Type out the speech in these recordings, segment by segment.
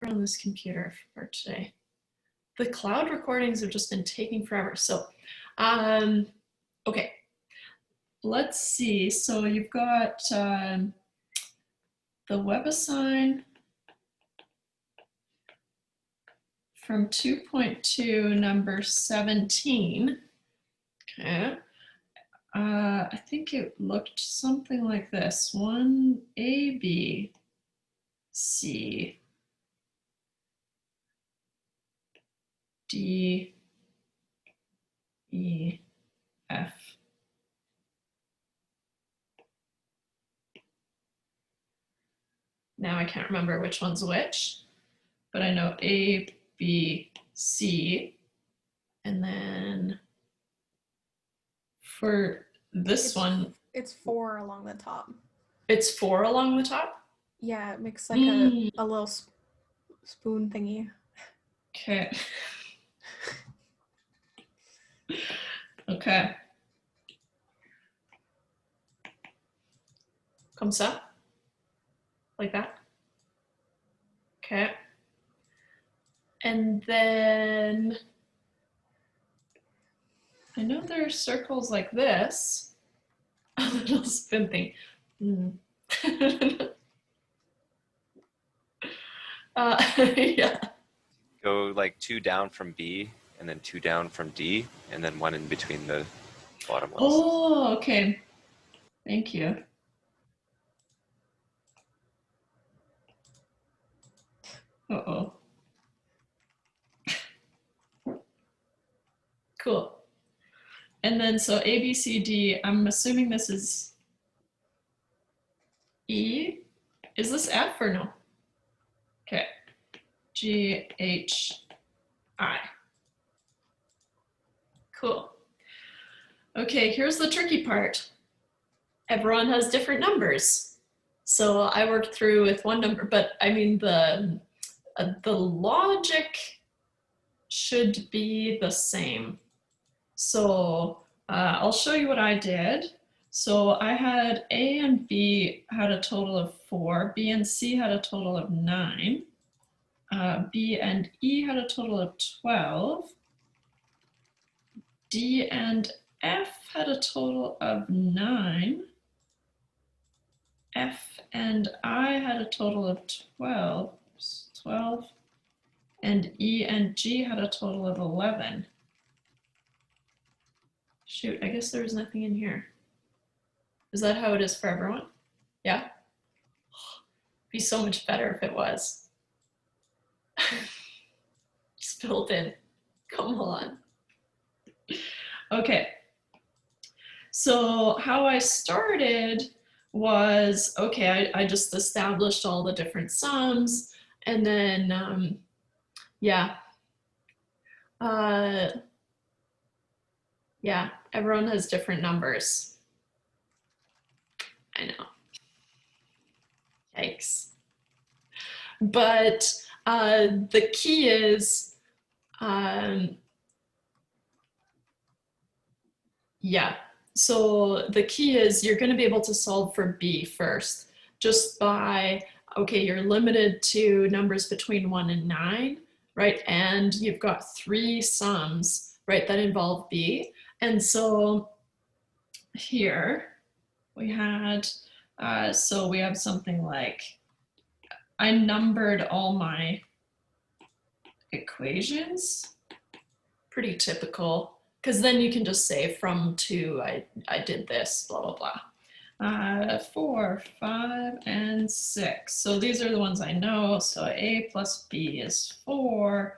on this computer for today. The cloud recordings have just been taking forever. So, okay, let's see. So you've got the WebAssign from 2.2, number 17. Okay. I think it looked something like this. 1 A, B, C, D, E, F. Now I can't remember which one's which, but I know A, B, C, and then for this one, it's 4 along the top. It's 4 along the top? Yeah, it makes like a little spoon thingy. Okay. Okay. Comme ça? Like that? Okay. And then I know there are circles like this. A little spin thing. Yeah. Go like 2 down from B, and then 2 down from D, and then 1 in between the bottom ones. Oh, okay. Thank you. Uh-oh. Cool. And then so A, B, C, D, I'm assuming this is E. Is this F or no? Okay. G, H, I. Cool. Okay, here's the tricky part. Everyone has different numbers. So I worked through with one number, but I mean the logic should be the same. So I'll show you what I did. So I had A and B had a total of 4, B and C had a total of 9, B and E had a total of 12, D and F had a total of 9, F and I had a total of 12, and E and G had a total of 11. Shoot, I guess there was nothing in here. Is that how it is for everyone? Yeah? Be so much better if it was. Just built in. Come on. Okay. So how I started was, okay, I just established all the different sums, and then, yeah. Yeah, everyone has different numbers. I know. Yikes. But the key is, yeah, so the key is you're going to be able to solve for B first, just by, okay, you're limited to numbers between 1 and 9, right? And you've got 3 sums, right, that involve B. And so here we had, so we have something like, I numbered all my equations, pretty typical, because then you can just say from 2, I did this, blah, blah, blah. 4, 5, and 6. So these are the ones I know. So A plus B is 4,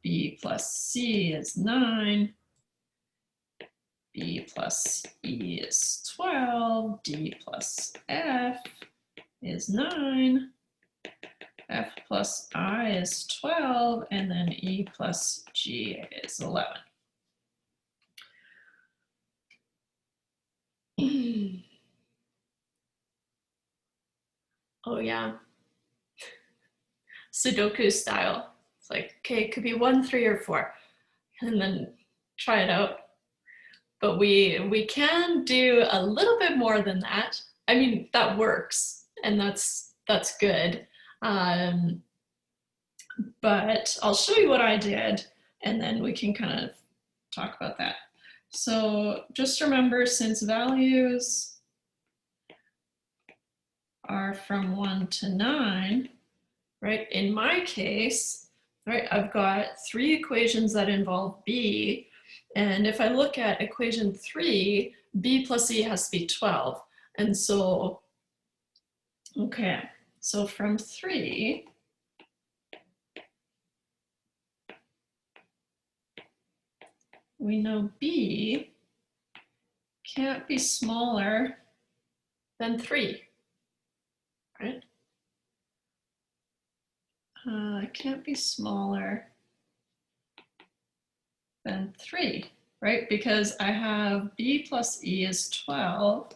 B plus C is 9, B plus E is 12, D plus F is 9, F plus I is 12, and then E plus G is 11. Oh yeah. Sudoku style. It's like, okay, it could be 1, 3, or 4. And then try it out. But we can do a little bit more than that. I mean, that works, and that's good. but I'll show you what I did and then we can kind of talk about that. So just remember, since values are from 1 to 9, right, in my case, right, I've got 3 equations that involve b, and if I look at equation 3, b plus e has to be 12. And so, okay, so from 3, we know b can't be smaller than 3, right? It can't be smaller than 3, right? Because I have b plus e is 12.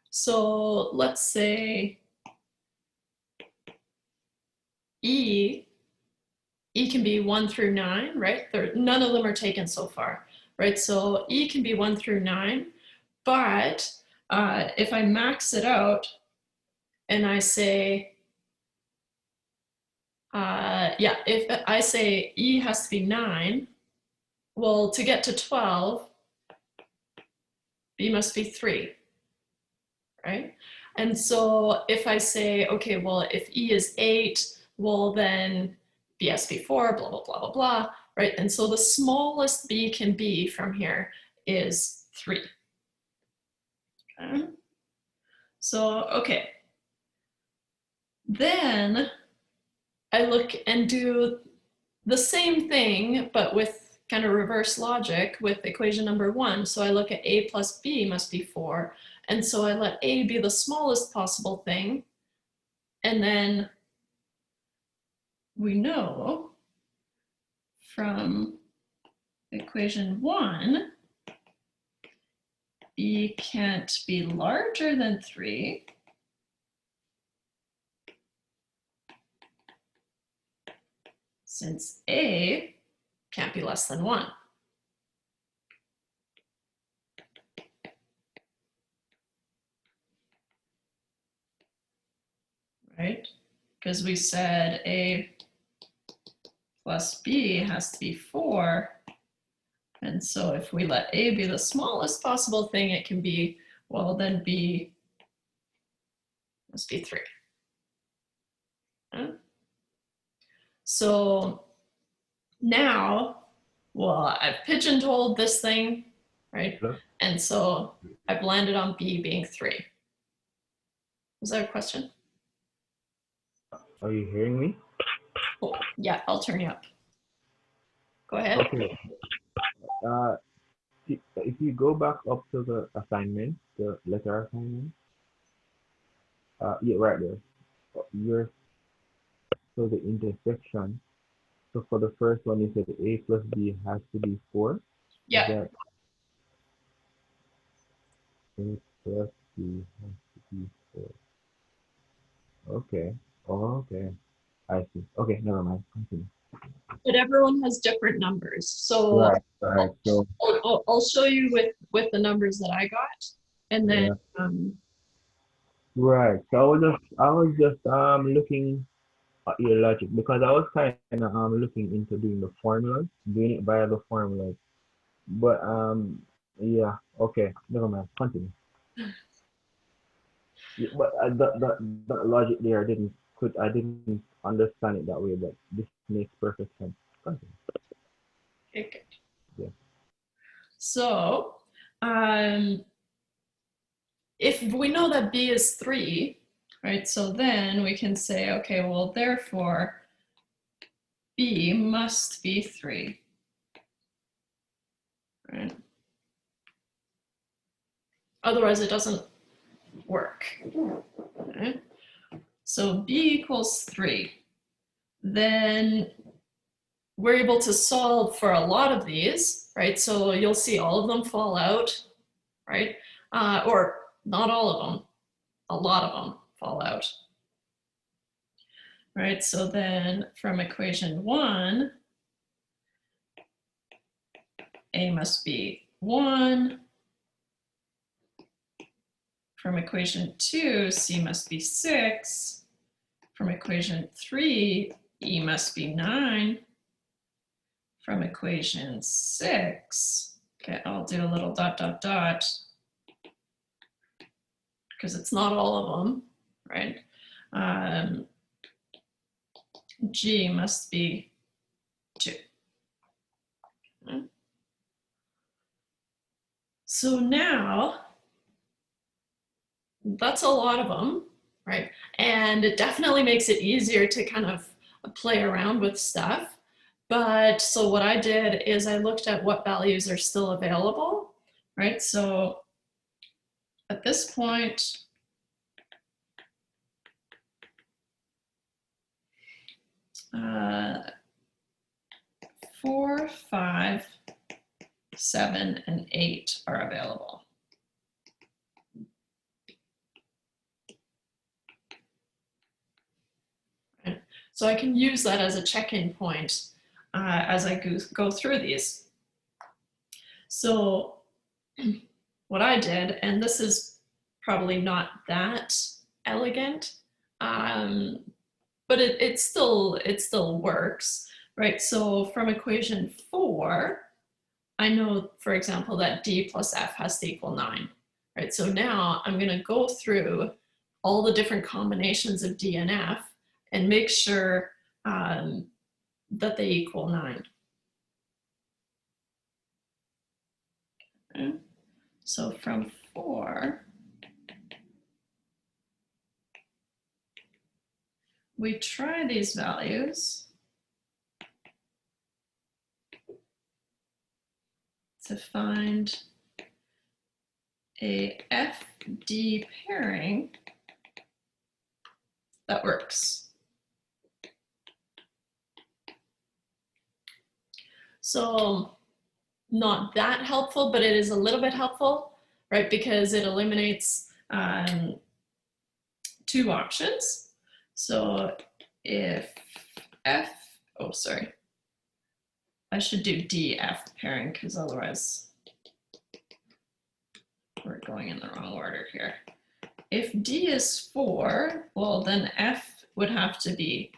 So let's say E can be 1 through 9, right? None of them are taken so far, right? So E can be 1 through 9, but if I max it out and I say, yeah, if I say E has to be 9, well, to get to 12, B must be 3, right? And so if I say, okay, well, if E is 8, well, then B has to be 4, blah, blah, blah, blah, blah, right? And so the smallest B can be from here is 3. Okay. So, okay. Then I look and do the same thing, but with kind of reverse logic with equation number 1. So I look at A plus B must be 4. And so I let A be the smallest possible thing. And then we know from equation 1, B can't be larger than 3. Since A can't be less than 1. Right? Because we said A plus B has to be 4. And so if we let A be the smallest possible thing it can be, well, then B must be 3. Okay? So now, well, I've pigeonholed this thing, right? Hello? And so I've landed on B being 3. Was that a question? Are you hearing me? Oh, yeah, I'll turn you up. Go ahead. Okay. If you go back up to the assignment, the letter assignment, yeah, right there. You're so the intersection. So for the first one, you said A plus B has to be 4. Is Yeah. that A plus B has to be 4? Okay. Oh, okay. I see. Okay, never mind. Continue. But everyone has different numbers. So Right, right. So I'll show you with the numbers that I got, and then yeah, right. So I was just looking your logic because I was kind of looking into doing the formulas, doing it via the formulas. But yeah, okay, never mind. Continue. Yeah, but that logic there I didn't understand it that way. But this makes perfect sense. Continue. okay, good. Yeah. So if we know that B is 3, right? So then we can say, okay, well, therefore B must be 3, right? Otherwise, it doesn't work. Okay? So B equals 3. Then we're able to solve for a lot of these, right? So you'll see all of them fall out, right? Or not all of them, a lot of them fall out, right? So then from equation 1, A must be 1. From equation 2, C must be 6. From equation 3, E must be 9. From equation 6, okay, I'll do a little dot, dot, dot, because it's not all of them, right? G must be 2. Okay. So now, that's a lot of them, right? And it definitely makes it easier to kind of play around with stuff. But so what I did is I looked at what values are still available, right? So at this point, uh, 4, 5, 7, and 8 are available. Right? So I can use that as a check-in point as I go through these. So what I did, and this is probably not that elegant, but it still works, right? So from equation 4, I know, for example, that D plus F has to equal 9, right? So now I'm going to go through all the different combinations of D and F and make sure that they equal 9. Okay. So from 4, we try these values to find a FD pairing that works. So not that helpful, but it is a little bit helpful, right? Because it eliminates 2 options. So if F, oh, sorry. I should do DF pairing because otherwise we're going in the wrong order here. If D is 4, well, then F would have to be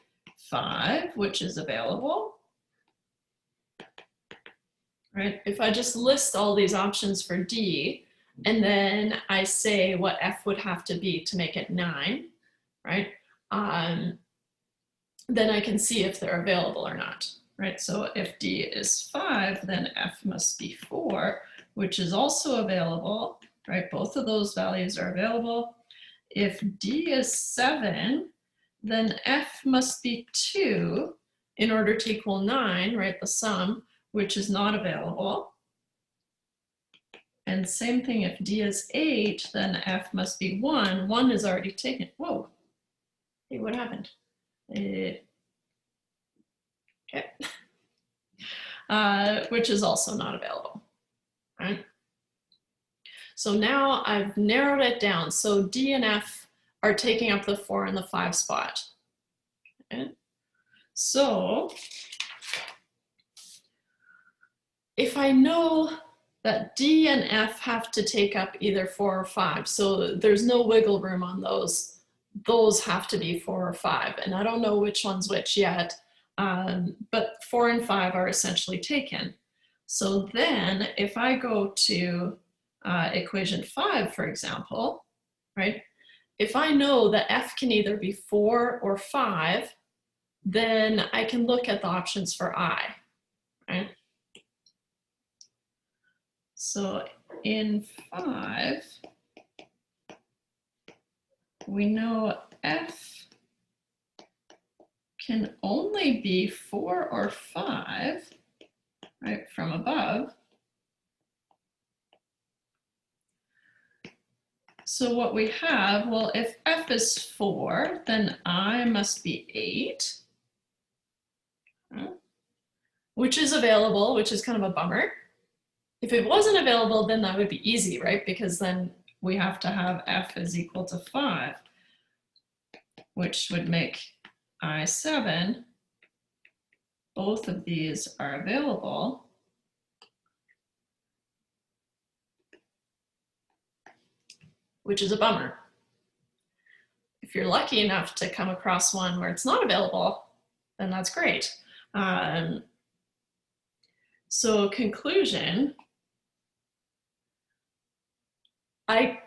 5, which is available. Right? If I just list all these options for D, and then I say what F would have to be to make it 9, right? Then I can see if they're available or not, right? So if D is 5, then F must be 4, which is also available, right? Both of those values are available. If D is 7, then F must be 2 in order to equal 9, right? The sum, which is not available. And same thing, if D is 8, then F must be 1. 1 is already taken. Whoa. Hey, what happened? Okay. Which is also not available, right? So now I've narrowed it down. So D and F are taking up the 4 and the 5 spot. Okay. So if I know that D and F have to take up either 4 or 5, so there's no wiggle room on those have to be 4 or 5, and I don't know which one's which yet, but 4 and 5 are essentially taken. So then if I go to equation 5, for example, right, if I know that F can either be 4 or 5, then I can look at the options for I, right? So in 5, we know F can only be 4 or 5, right, from above. So what we have, well, if F is 4, then I must be 8, which is available, which is kind of a bummer. If it wasn't available, then that would be easy, right? Because then we have to have F is equal to 5, which would make I 7. Both of these are available. Which is a bummer. if you're lucky enough to come across one where it's not available, then that's great. So conclusion, I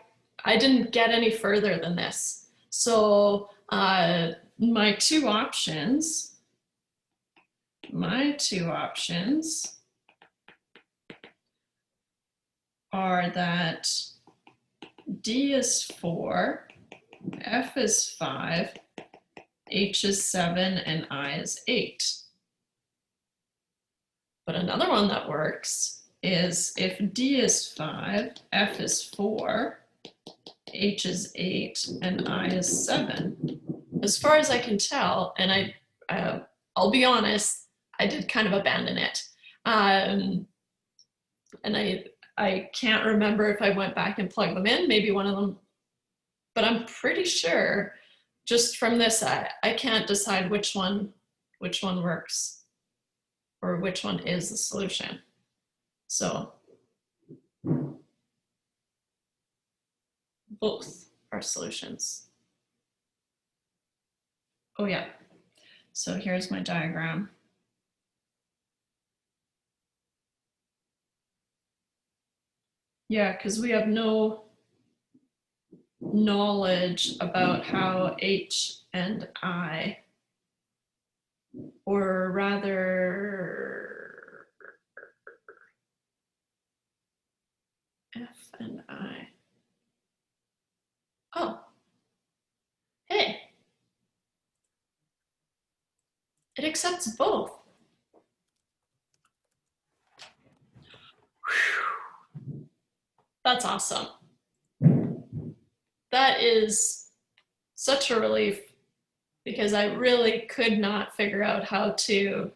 didn't get any further than this. So my two options are that D is 4, F is 5, H is 7, and I is 8. But another one that works is if D is 5, F is 4, H is 8, and I is 7. As far as I can tell, and I'll be honest, I did kind of abandon it. And I can't remember if I went back and plugged them in, maybe one of them, but I'm pretty sure just from this, I can't decide which one works or which one is the solution. So both are solutions. Oh yeah, so here's my diagram. Yeah, because we have no knowledge about how H and I, or rather F and I. Oh, hey, it accepts both. Whew. That's awesome. That is such a relief because I really could not figure out how to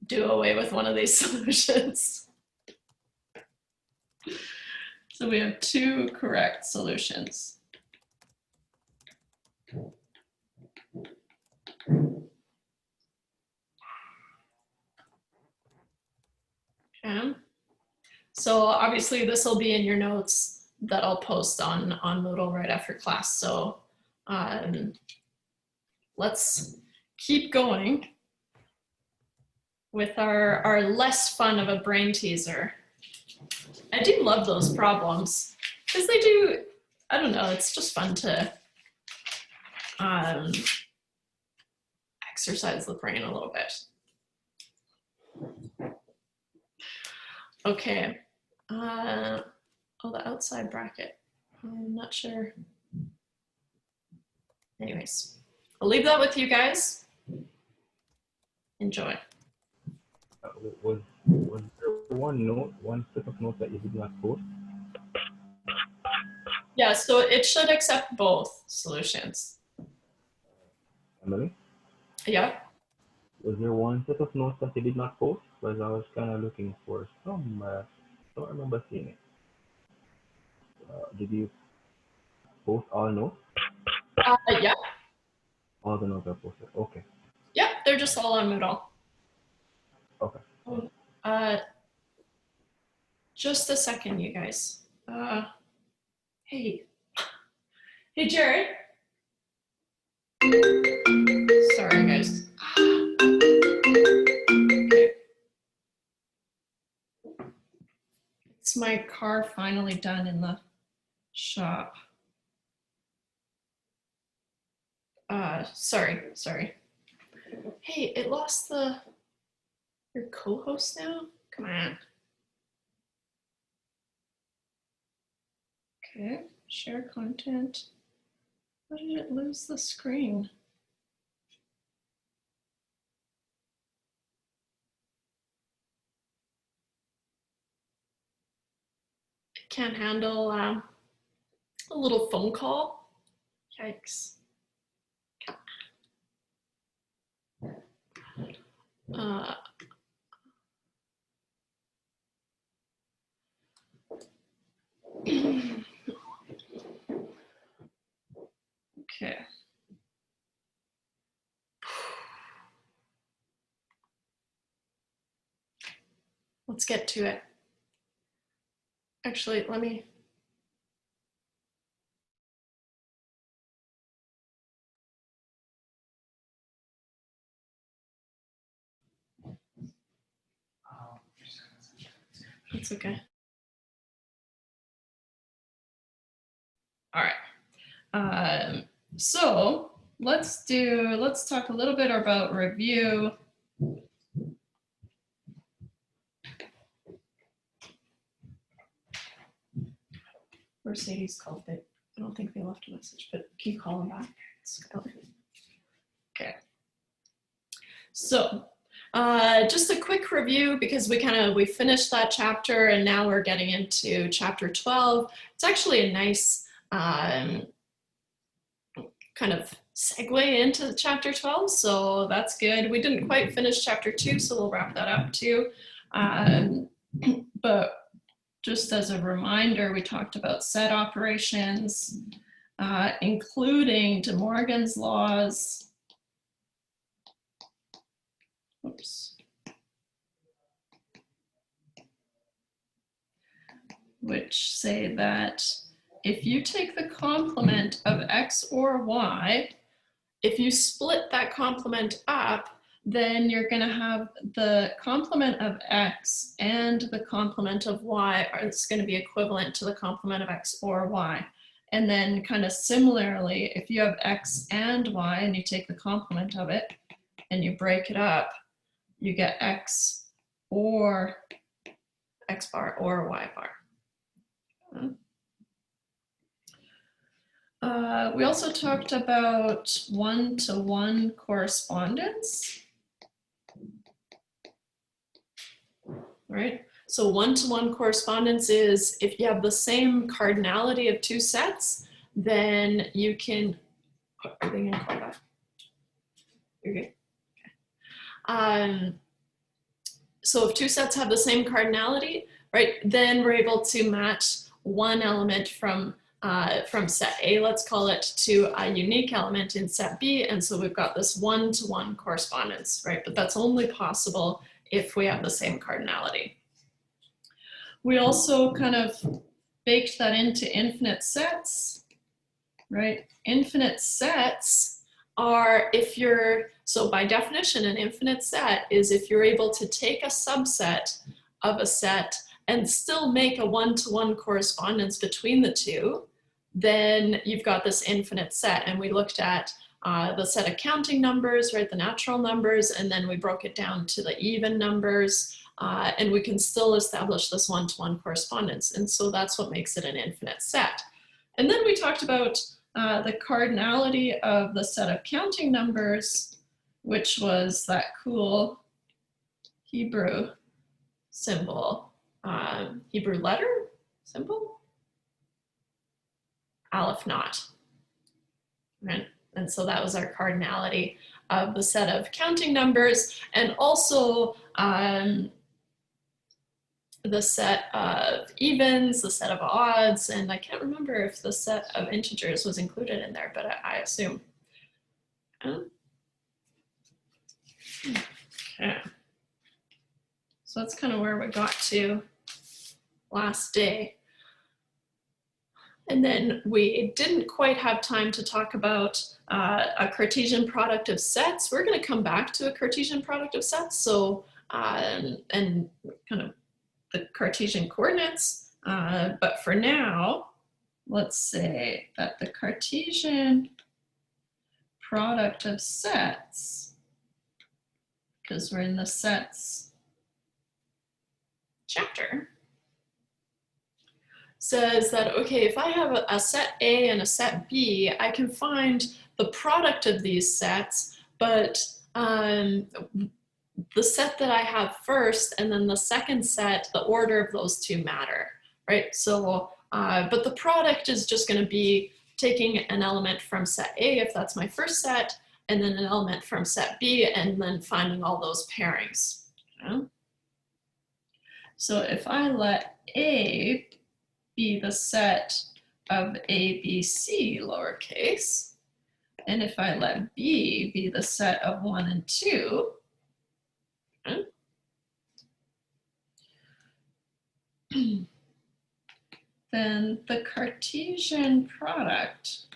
do away with one of these solutions. So we have two correct solutions. Okay. So obviously this will be in your notes that I'll post on Moodle right after class. So let's keep going with our less fun of a brain teaser. I do love those problems because they do, I don't know, it's just fun to exercise the brain a little bit. Okay. Oh, the outside bracket. I'm not sure. Anyways, I'll leave that with you guys. Enjoy. Was there one set of notes that you did not post? Yeah, so it should accept both solutions. Emily? Yeah. Was there one set of notes that you did not post? Because I was kind of looking for some, don't remember seeing it. Did you post all notes? Yeah. All the notes are posted. Okay. Yeah, they're just all on Moodle. Okay. Just a second, you guys. Hey. Hey, Jared. Sorry, guys. Okay. It's my car finally done in the shop. Sorry. Hey, it lost your co-host now? Come on. Okay, share content. How did it lose the screen? It can't handle a little phone call. Yikes. Okay. Let's get to it. Actually, let me That's okay. All right. So let's talk a little bit about review. Mercedes called it. I don't think they left a message, but can you call them back? Okay. So just a quick review, because we finished that chapter and now we're getting into chapter 12. It's actually a nice kind of segue into chapter 12, so that's good. We didn't quite finish chapter 2, so we'll wrap that up too. But just as a reminder, we talked about set operations, including De Morgan's laws. Oops. Which say that if you take the complement of x or y, if you split that complement up, then you're going to have the complement of x and the complement of y is going to be equivalent to the complement of x or y. And then kind of similarly, if you have x and y and you take the complement of it and you break it up, you get x or x bar or y bar. We also talked about one-to-one correspondence, right? So one-to-one correspondence is if you have the same cardinality of two sets, then you can, are they gonna call that? You're good, okay. So if two sets have the same cardinality, right, then we're able to match one element from set A, let's call it, to a unique element in set B. And so we've got this one-to-one correspondence, right? But that's only possible if we have the same cardinality. We also kind of baked that into infinite sets, right? Infinite sets are if you're, so by definition, an infinite set is if you're able to take a subset of a set and still make a one-to-one correspondence between the two, then you've got this infinite set. And we looked at the set of counting numbers, right, the natural numbers, and then we broke it down to the even numbers, and we can still establish this one-to-one correspondence. And so that's what makes it an infinite set. And then we talked about the cardinality of the set of counting numbers, which was that cool Hebrew symbol, Hebrew letter symbol, Aleph not, right? And so that was our cardinality of the set of counting numbers, and also the set of evens, the set of odds, and I can't remember if the set of integers was included in there, but I assume. Okay. So that's kind of where we got to last day. And then we didn't quite have time to talk about a Cartesian product of sets. We're going to come back to a Cartesian product of sets, so and kind of the Cartesian coordinates. But for now, let's say that the Cartesian product of sets, because we're in the sets chapter, says that, okay, if I have a set A and a set B, I can find the product of these sets, but the set that I have first and then the second set, the order of those two matter, right? So, but the product is just going to be taking an element from set A, if that's my first set, and then an element from set B, and then finding all those pairings. Okay? So if I let A be the set of A, B, C, lowercase, and if I let B be the set of 1 and 2, okay, then the Cartesian product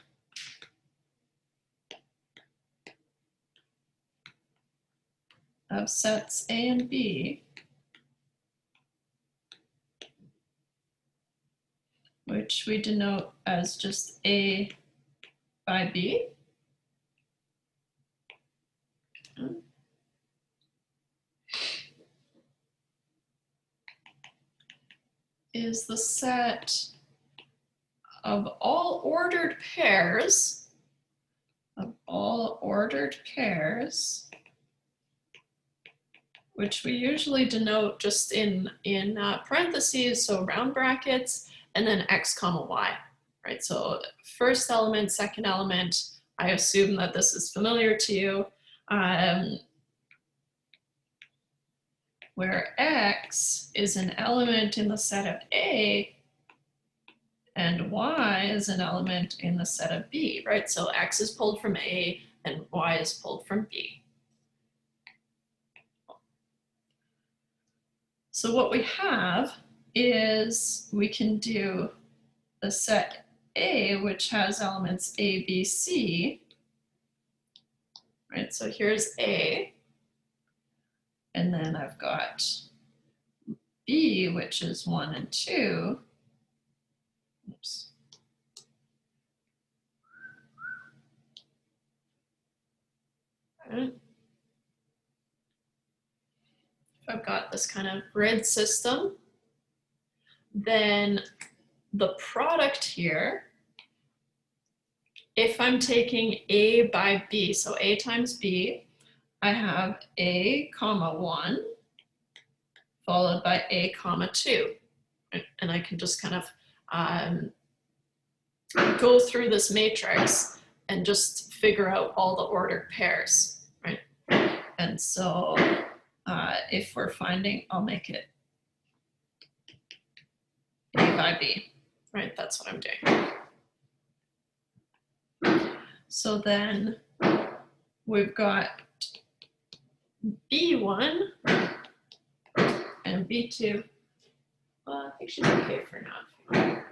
of sets A and B which we denote as just A by B. Is the set of all ordered pairs, which we usually denote just in parentheses, so round brackets, and then x comma y, right? So first element, second element, I assume that this is familiar to you, where x is an element in the set of A and y is an element in the set of B, right? So x is pulled from A and y is pulled from B. So what we have is we can do the set A, which has elements A, B, C, right? So here's A, and then I've got B, which is 1 and 2. Oops. Right. If I've got this kind of grid system, then the product here, if I'm taking A by B, so A times B, I have A comma 1 followed by A comma 2. And I can just kind of go through this matrix and just figure out all the ordered pairs, right? And so if we're finding, I'll make it A by B, right? That's what I'm doing. So then we've got B1 and B2. Well, I think she's okay for now.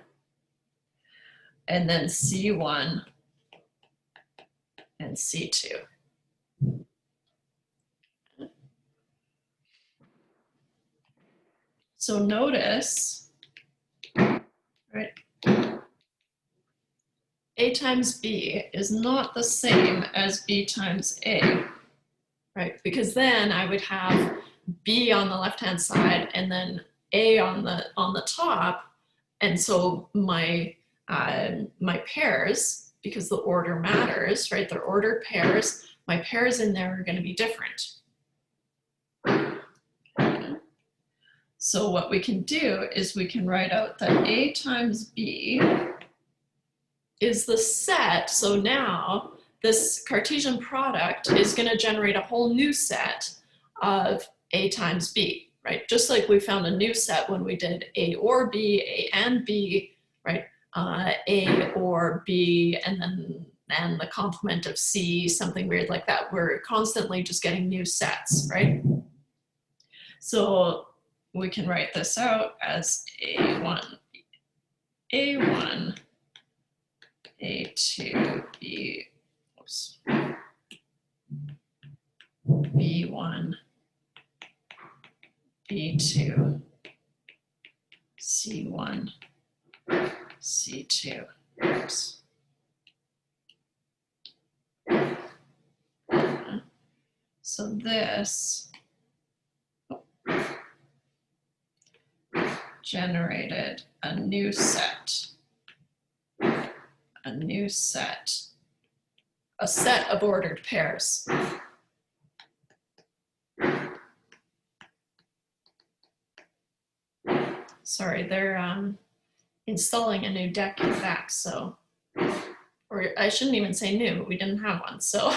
And then C1 and C2. So notice, right, A times B is not the same as B times A, right? Because then I would have B on the left-hand side and then A on the top, and so my pairs, because the order matters, right? They're ordered pairs. My pairs in there are going to be different. So what we can do is we can write out that A times B is the set. So now this Cartesian product is going to generate a whole new set of A times B, right? Just like we found a new set when we did A or B, A and B, right? A or B, and then the complement of C, something weird like that. We're constantly just getting new sets, right? So we can write this out as A1, A1, A2, B, oops, B1, B2, C1, C2. Oops. So this generated a new set, a set of ordered pairs. Sorry, they're installing a new deck in the back, so, or I shouldn't even say new, we didn't have one, so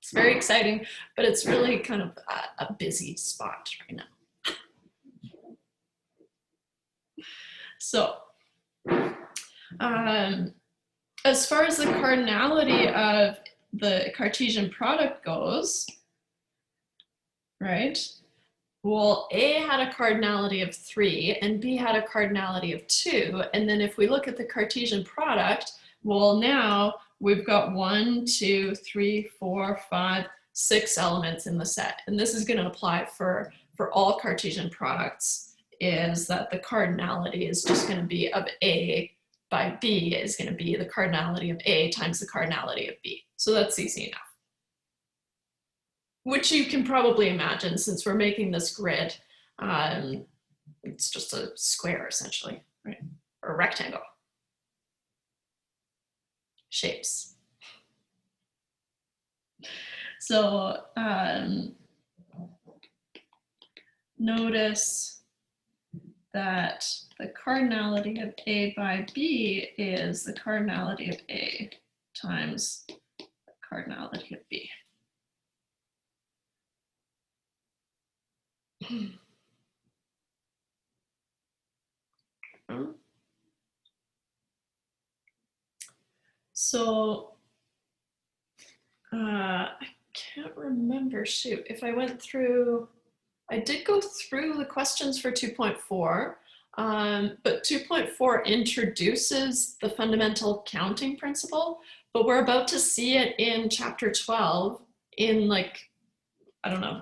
it's very exciting, but it's really kind of a busy spot right now. So, as far as the cardinality of the Cartesian product goes, right? Well, A had a cardinality of 3 and B had a cardinality of 2. And then if we look at the Cartesian product, well, now we've got 1, 2, 3, 4, 5, 6 elements in the set. And this is going to apply for all Cartesian products is that the cardinality is just going to be of A by B is going to be the cardinality of A times the cardinality of B. So that's easy enough. Which you can probably imagine since we're making this grid. It's just a square essentially, right? Or a rectangle. Shapes. So notice that the cardinality of A by B is the cardinality of A times the cardinality of B. So I can't remember, shoot, if I went through, I did go through the questions for 2.4, but 2.4 introduces the fundamental counting principle, but we're about to see it in chapter 12 in like, I don't know,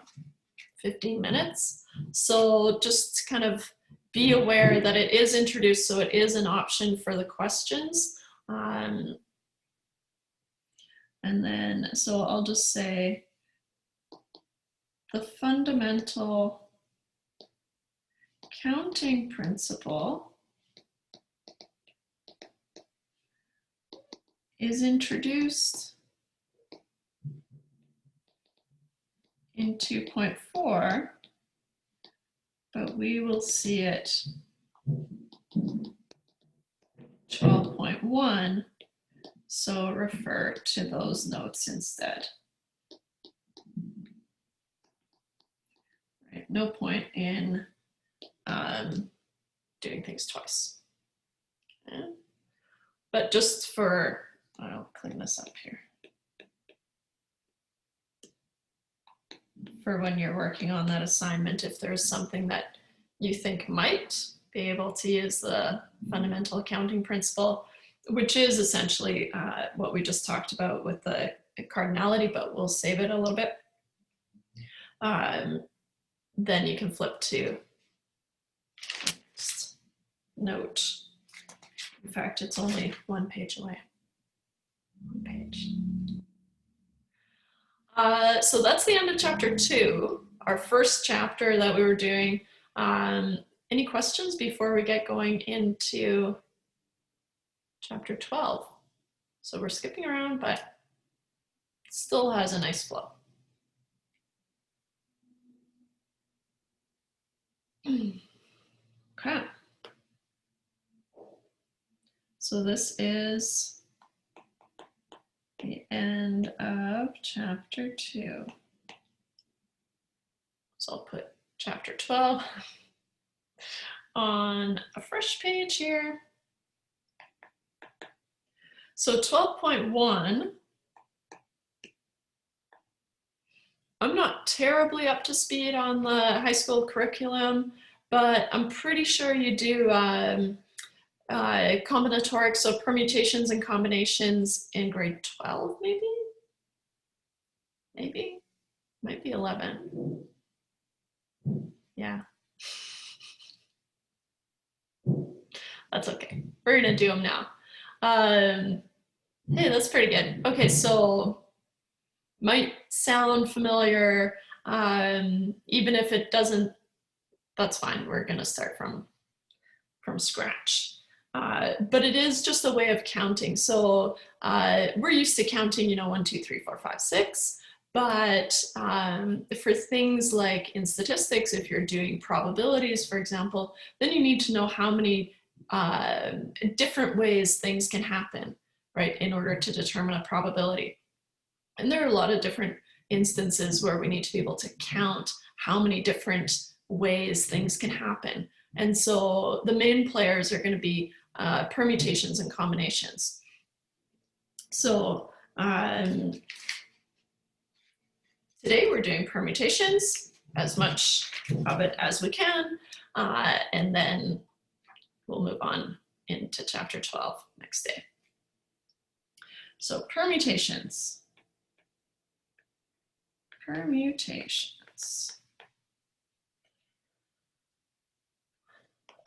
15 minutes. So just kind of be aware that it is introduced, so it is an option for the questions. And then, so I'll just say the fundamental counting principle is introduced in 2.4, but we will see it 12.1. So refer to those notes instead. Right, no point in doing things twice. Okay. But just for, I'll clean this up here. For when you're working on that assignment, if there's something that you think might be able to use the fundamental accounting principle, which is essentially what we just talked about with the cardinality, but we'll save it a little bit. Then you can flip to note. In fact, it's only one page away. One page. So that's the end of chapter 2, our first chapter that we were doing. Any questions before we get going into chapter 12? So we're skipping around, but it still has a nice flow. Okay. So this is the end of chapter 2. So I'll put chapter 12 on a fresh page here. So 12.1, I'm not terribly up to speed on the high school curriculum, but I'm pretty sure you do combinatorics, so permutations and combinations in grade 12, maybe? Maybe, might be 11. Yeah. That's okay. We're gonna do them now. Hey, that's pretty good. Okay, so might sound familiar, even if it doesn't, that's fine. We're gonna start from scratch. But it is just a way of counting. So we're used to counting, 1, 2, 3, 4, 5, 6. But for things like in statistics, if you're doing probabilities, for example, then you need to know how many different ways things can happen, right, in order to determine a probability. And there are a lot of different instances where we need to be able to count how many different ways things can happen. And so the main players are going to be permutations and combinations. So today we're doing permutations, as much of it as we can, and then we'll move on into chapter 12 next day. So permutations. Permutations.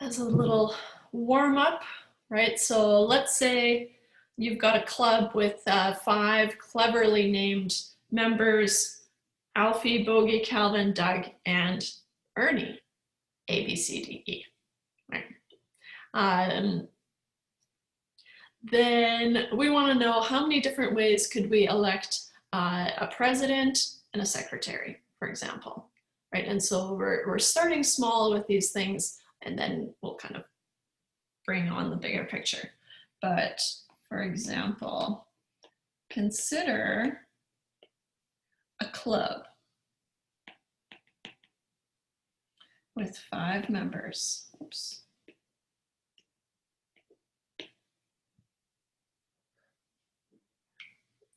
as a little warm up, right? So let's say you've got a club with 5 cleverly named members: Alfie, Bogey, Calvin, Doug, and Ernie. A, B, C, D, E. Right. Then we want to know how many different ways could we elect a president and a secretary, for example, right? And so we're starting small with these things, and then we'll kind of bring on the bigger picture. But for example, consider a club with 5 members. Oops.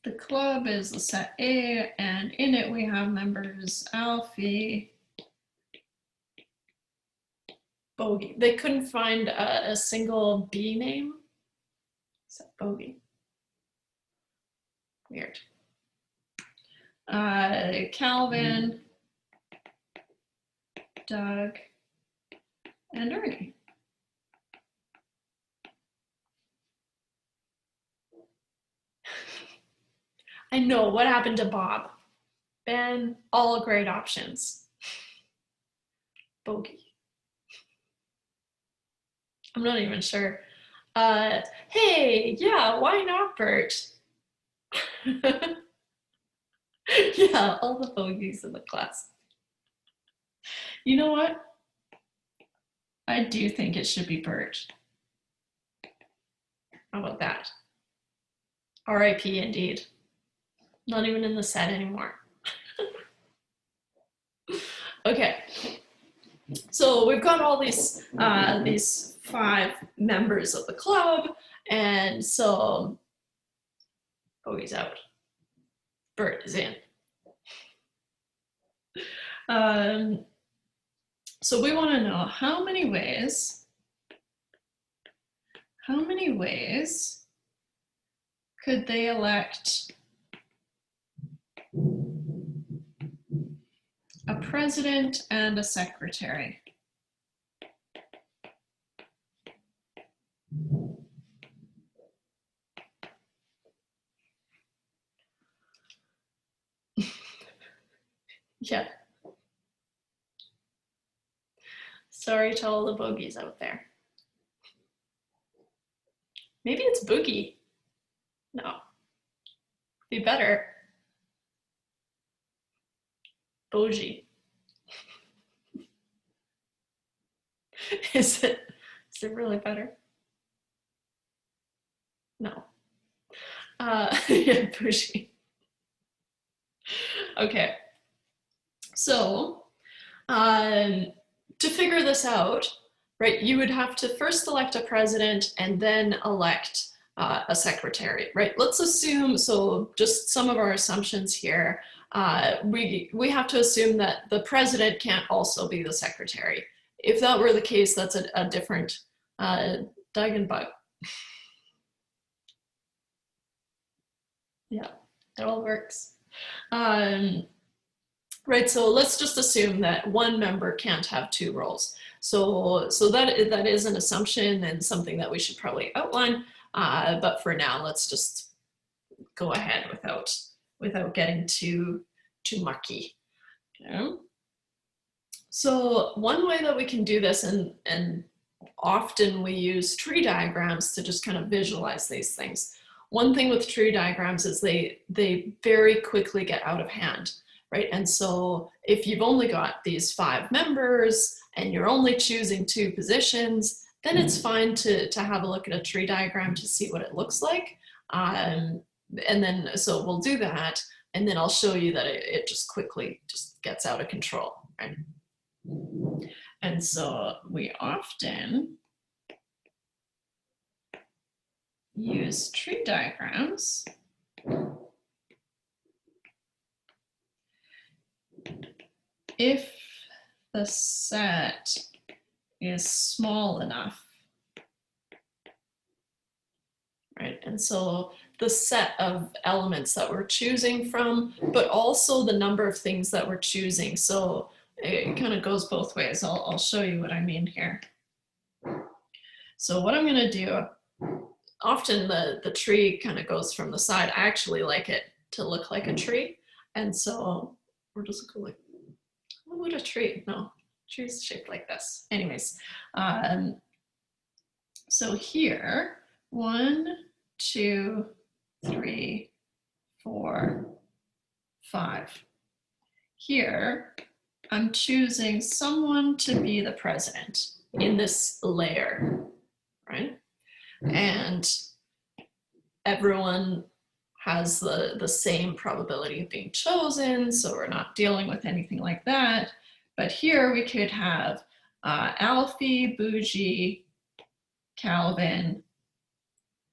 The club is the set A, and in it we have members Alfie, Bogey. They couldn't find a single B name, except Bogey. Weird. Calvin, Doug, and Ernie. I know, what happened to Bob? Ben, all great options. Bogey. I'm not even sure. Hey, yeah, why not Bert? Yeah, all the bogeys in the class. You know what? I do think it should be Bert. How about that? RIP indeed. Not even in the set anymore. Okay, so we've got all these 5 members of the club, and so Bogey's out. Bert is in. So we want to know how many ways could they elect a president and a secretary? Yeah. Sorry to all the bogeys out there. Maybe it's Boogie. No. Be better. Bougie. Is it really better? No. Yeah, bougie. Okay. So, to figure this out, right, you would have to first elect a president and then elect a secretary, right? Let's assume, so just some of our assumptions here, we have to assume that the president can't also be the secretary. If that were the case, that's a different Doug and Bug. Yeah, it all works. Right, so let's just assume that one member can't have 2 roles. So that is an assumption and something that we should probably outline. But for now, let's just go ahead without getting too mucky. Okay. So one way that we can do this, and often we use tree diagrams to just kind of visualize these things. One thing with tree diagrams is they very quickly get out of hand. Right? And so if you've only got these 5 members and you're only choosing 2 positions, then it's fine to have a look at a tree diagram to see what it looks like. And then, so we'll do that, and then I'll show you that it just quickly just gets out of control, right? And so we often use tree diagrams if the set is small enough, right? And so the set of elements that we're choosing from, but also the number of things that we're choosing. So it kind of goes both ways. I'll show you what I mean here. So what I'm gonna do, often the tree kind of goes from the side. I actually like it to look like a tree. And so we're just gonna like, what would a tree? No, tree's shaped like this. Anyways, so here, 1, 2, 3, 4, 5. Here, I'm choosing someone to be the president in this layer, right? And everyone has the same probability of being chosen, so we're not dealing with anything like that. But here we could have Alfie, Bougie, Calvin,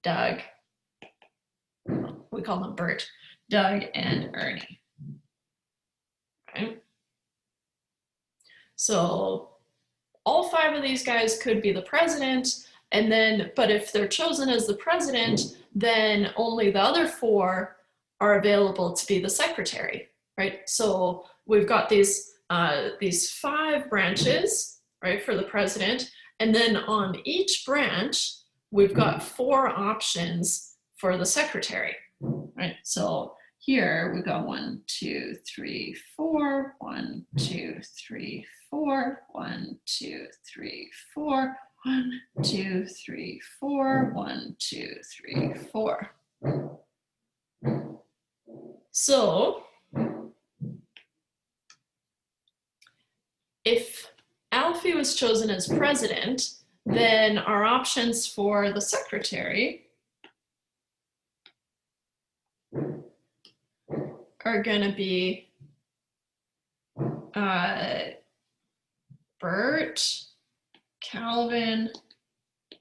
Doug, we call them Bert, Doug, and Ernie. Right? So all 5 of these guys could be the president, and then, but if they're chosen as the president, then only the other 4 are available to be the secretary, right? So we've got these 5 branches, right, for the president, and then on each branch, we've got 4 options for the secretary, right? So here we go 1, 2, 3, 4, 1, 2, 3, 4, 1, 2, 3, 4, 1, 2, 3, 4, 1, 2, 3, 4. So if Alfie was chosen as president, then our options for the secretary are going to be Bert, Calvin,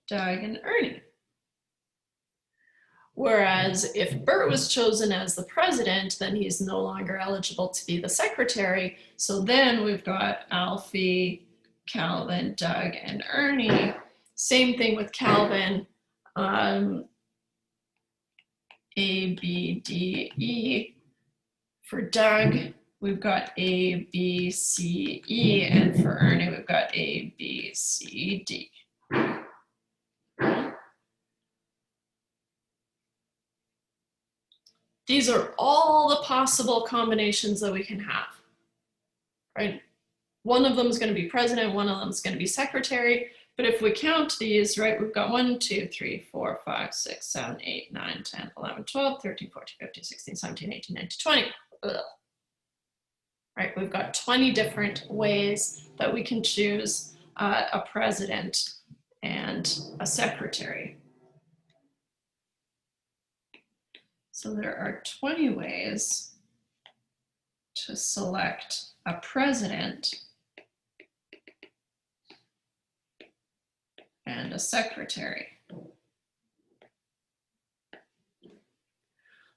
Doug, and Ernie. Whereas if Bert was chosen as the president, then he's no longer eligible to be the secretary. So then we've got Alfie, Calvin, Doug, and Ernie. Same thing with Calvin. A, B, D, E. For Doug, we've got A, B, C, E. And for Ernie, we've got A, B, C, D. These are all the possible combinations that we can have, right? One of them is going to be president, one of them is going to be secretary. But if we count these, right, we've got 1, 2, 3, 4, 5, 6, 7, 8, 9, 10, 11, 12, 13, 14, 15, 16, 17, 18, 19, 20. Ugh. Right, we've got 20 different ways that we can choose a president and a secretary. So there are 20 ways to select a president and a secretary.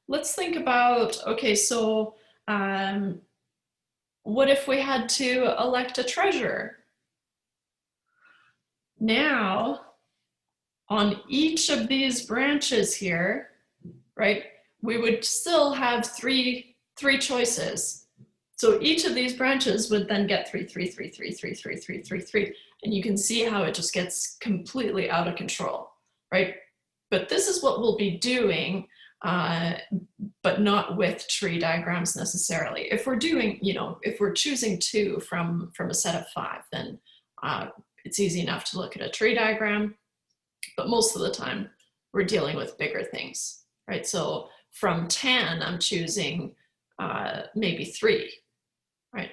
Let's think about, okay, so what if we had to elect a treasurer? Now, on each of these branches here, right, we would still have three choices. So each of these branches would then get 3, 3, 3, 3, 3, 3, 3, 3, 3. And you can see how it just gets completely out of control, right? But this is what we'll be doing, but not with tree diagrams necessarily. If we're doing, if we're choosing 2 from a set of 5, then it's easy enough to look at a tree diagram. But most of the time, we're dealing with bigger things, right? So from 10, I'm choosing maybe 3, right?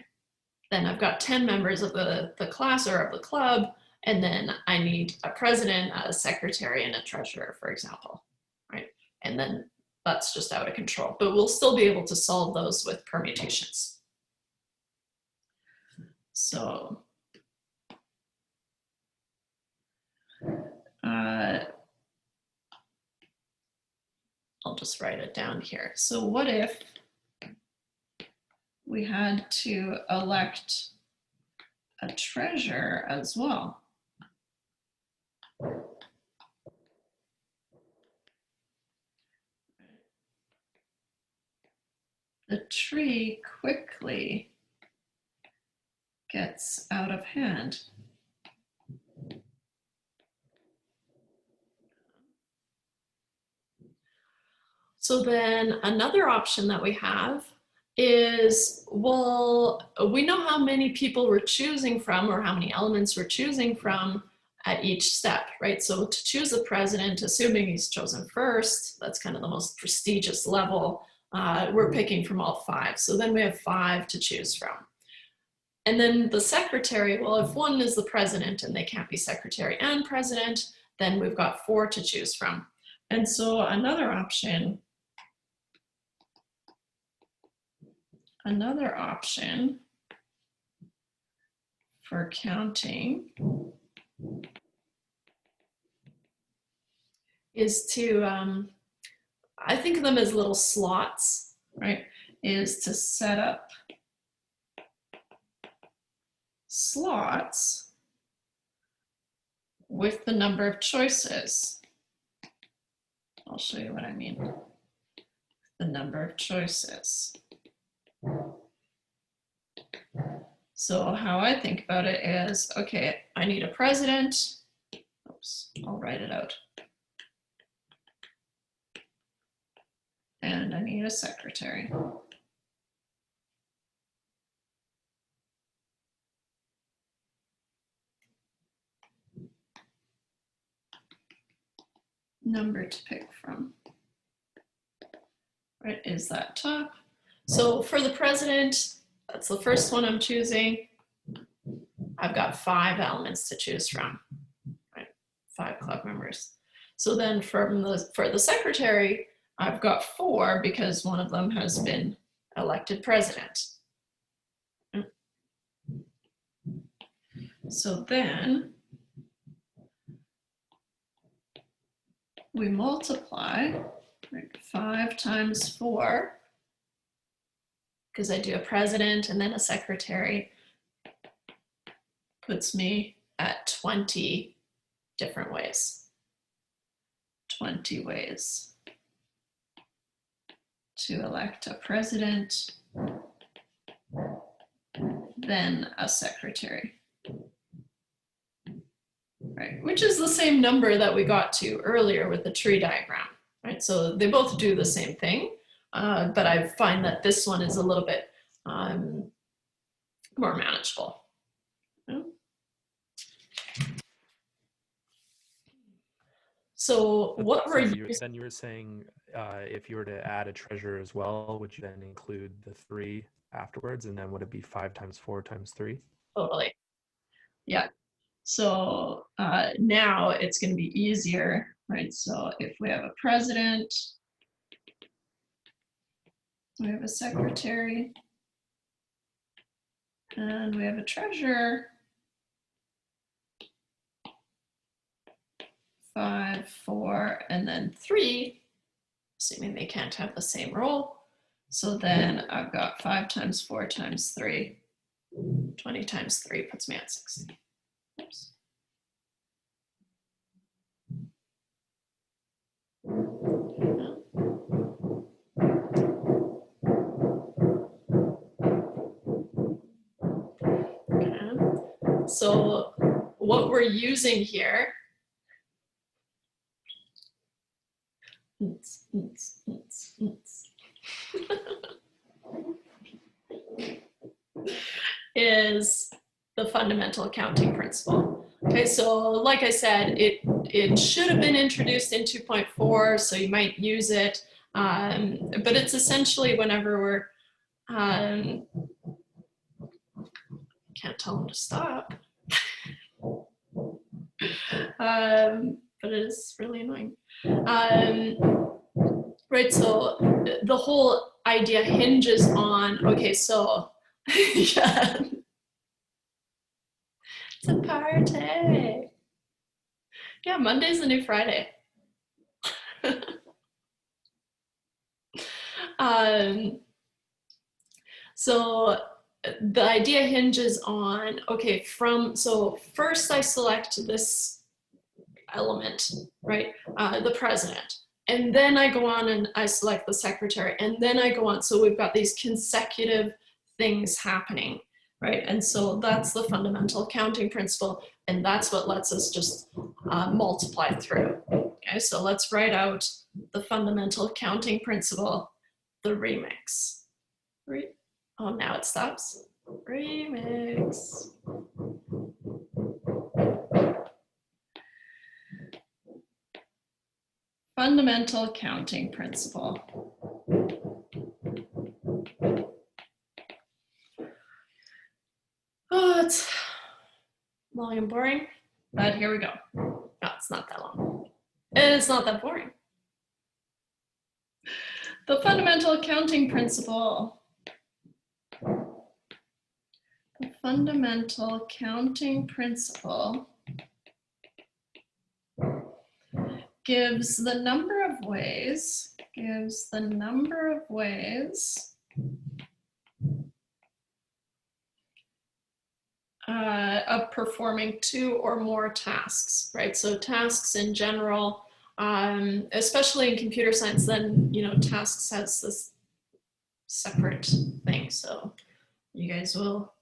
Then I've got 10 members of the class or of the club, and then I need a president, a secretary, and a treasurer, for example, right? And then that's just out of control, but we'll still be able to solve those with permutations. So I'll just write it down here. So what if we had to elect a treasurer as well? The tree quickly gets out of hand. So then another option that we have is, well, we know how many people we're choosing from or how many elements we're choosing from at each step, right? So to choose the president, assuming he's chosen first, that's kind of the most prestigious level, we're picking from all 5. So then we have 5 to choose from. And then the secretary, well, if one is the president and they can't be secretary and president, then we've got 4 to choose from. And so another option for counting is to, I think of them as little slots, right? Is to set up slots with the number of choices. I'll show you what I mean. The number of choices. So how I think about it is, okay, I need a president. Oops, I'll write it out. And I need a secretary. Number to pick from, right, is that top. So for the president, that's the first one I'm choosing. I've got 5 elements to choose from, right? 5 club members. So then for the secretary, I've got 4 because one of them has been elected president. So then we multiply, right, 5 times 4, because I do a president and then a secretary, puts me at 20 different ways. 20 ways to elect a president, then a secretary. Right, which is the same number that we got to earlier with the tree diagram, right? So they both do the same thing, but I find that this one is a little bit more manageable. So what So we're then you were saying if you were to add a treasurer as well, would you then include the 3 afterwards, and then would it be 5 times 4 times 3? Totally, yeah. So now it's going to be easier, right? So if we have a president, we have a secretary, and we have a treasurer, 5, 4, and then 3, assuming they can't have the same role. So then I've got 5 times 4 times 3, 20 times 3 puts me at 60. Oops. Okay. So what we're using here is the fundamental accounting principle. Okay, so like I said, it should have been introduced in 2.4, so you might use it, but it's essentially whenever we're, can't tell them to stop, but it is really annoying. Right, so the whole idea hinges on, okay, so, yeah. It's a party. Yeah, Monday's the new Friday. So the idea hinges on, okay, so first I select this element, right? The president. And then I go on and I select the secretary. And then I go on. So we've got these consecutive things happening, right? And so that's the fundamental accounting principle. And that's what lets us just multiply through. Okay. Okay, so let's write out the fundamental counting principle, the remix. Oh, now it stops. Remix. Fundamental counting principle. Oh, it's long and boring, but here we go. No, it's not that long. And it's not that boring. The fundamental counting principle. The fundamental counting principle gives the number of ways, of performing 2 or more tasks, right? So tasks in general, especially in computer science, then, you know, tasks has this separate thing. So you guys will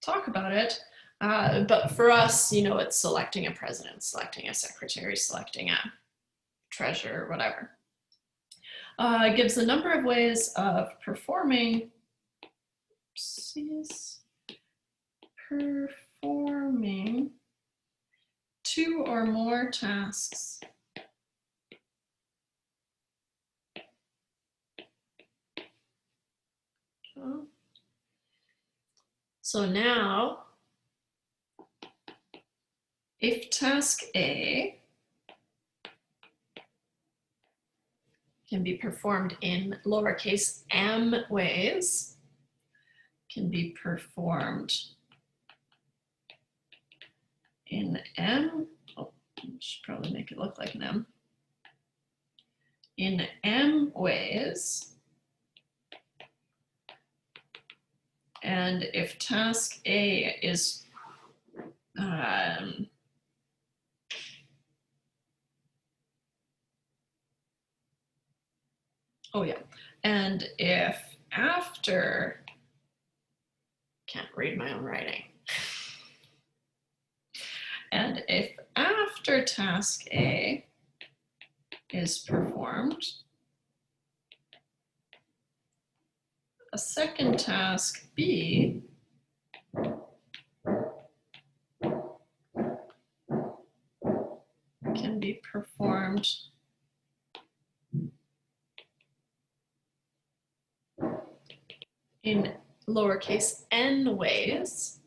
talk about it. But for us, you know, it's selecting a president, selecting a secretary, selecting a treasurer, whatever. It gives a number of ways of performing, performing 2 or more tasks. So now, if task A can be performed in lowercase m ways, can be performed in m, oh, I should probably make it look like an m, in m ways, and if task A is oh yeah, and if after, can't read my own writing, and if after task A is performed, a second task B can be performed in lowercase n ways,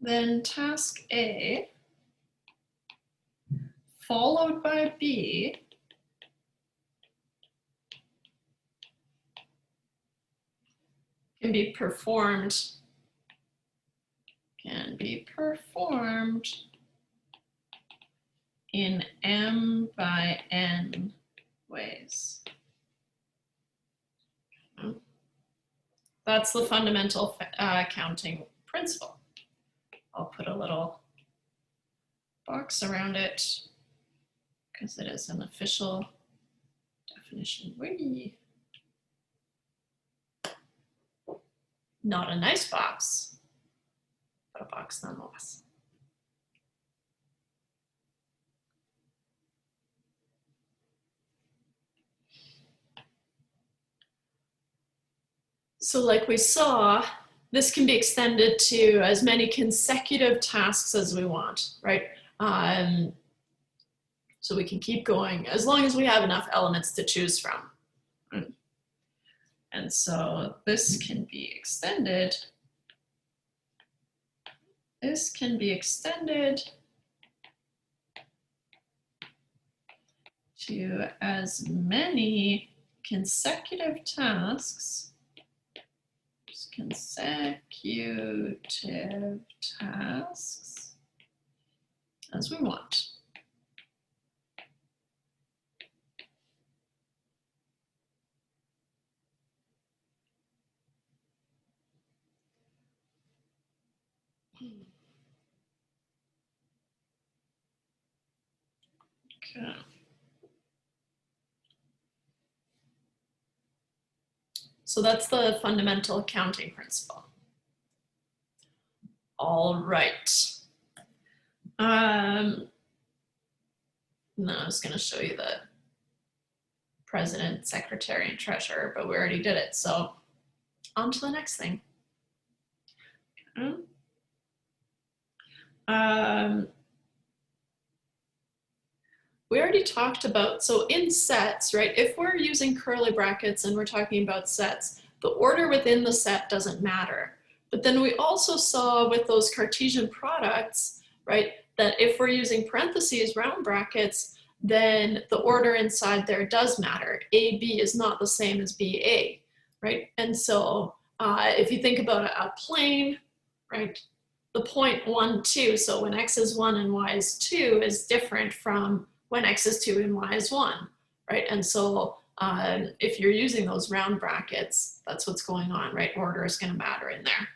then task A followed by B can be performed in m by n ways. That's the fundamental counting principle. I'll put a little box around it because it is an official definition. Whee! Not a nice box, but a box nonetheless. So like we saw, this can be extended to as many consecutive tasks as we want, right? So we can keep going as long as we have enough elements to choose from. And so this can be extended. This can be extended to as many consecutive tasks as we want. Okay. So that's the fundamental counting principle. All right. No, I was going to show you the president, secretary, and treasurer, but we already did it. So on to the next thing. Okay. We already talked about, so in sets, right, if we're using curly brackets and we're talking about sets, the order within the set doesn't matter. But then we also saw with those Cartesian products, right, that if we're using parentheses, round brackets, then the order inside there does matter. AB is not the same as BA, right? And so if you think about a plane, right, the point 1, 2, so when x is 1 and y is 2 is different from when x is 2 and y is 1, right? And so if you're using those round brackets, that's what's going on, right? Order is going to matter in there.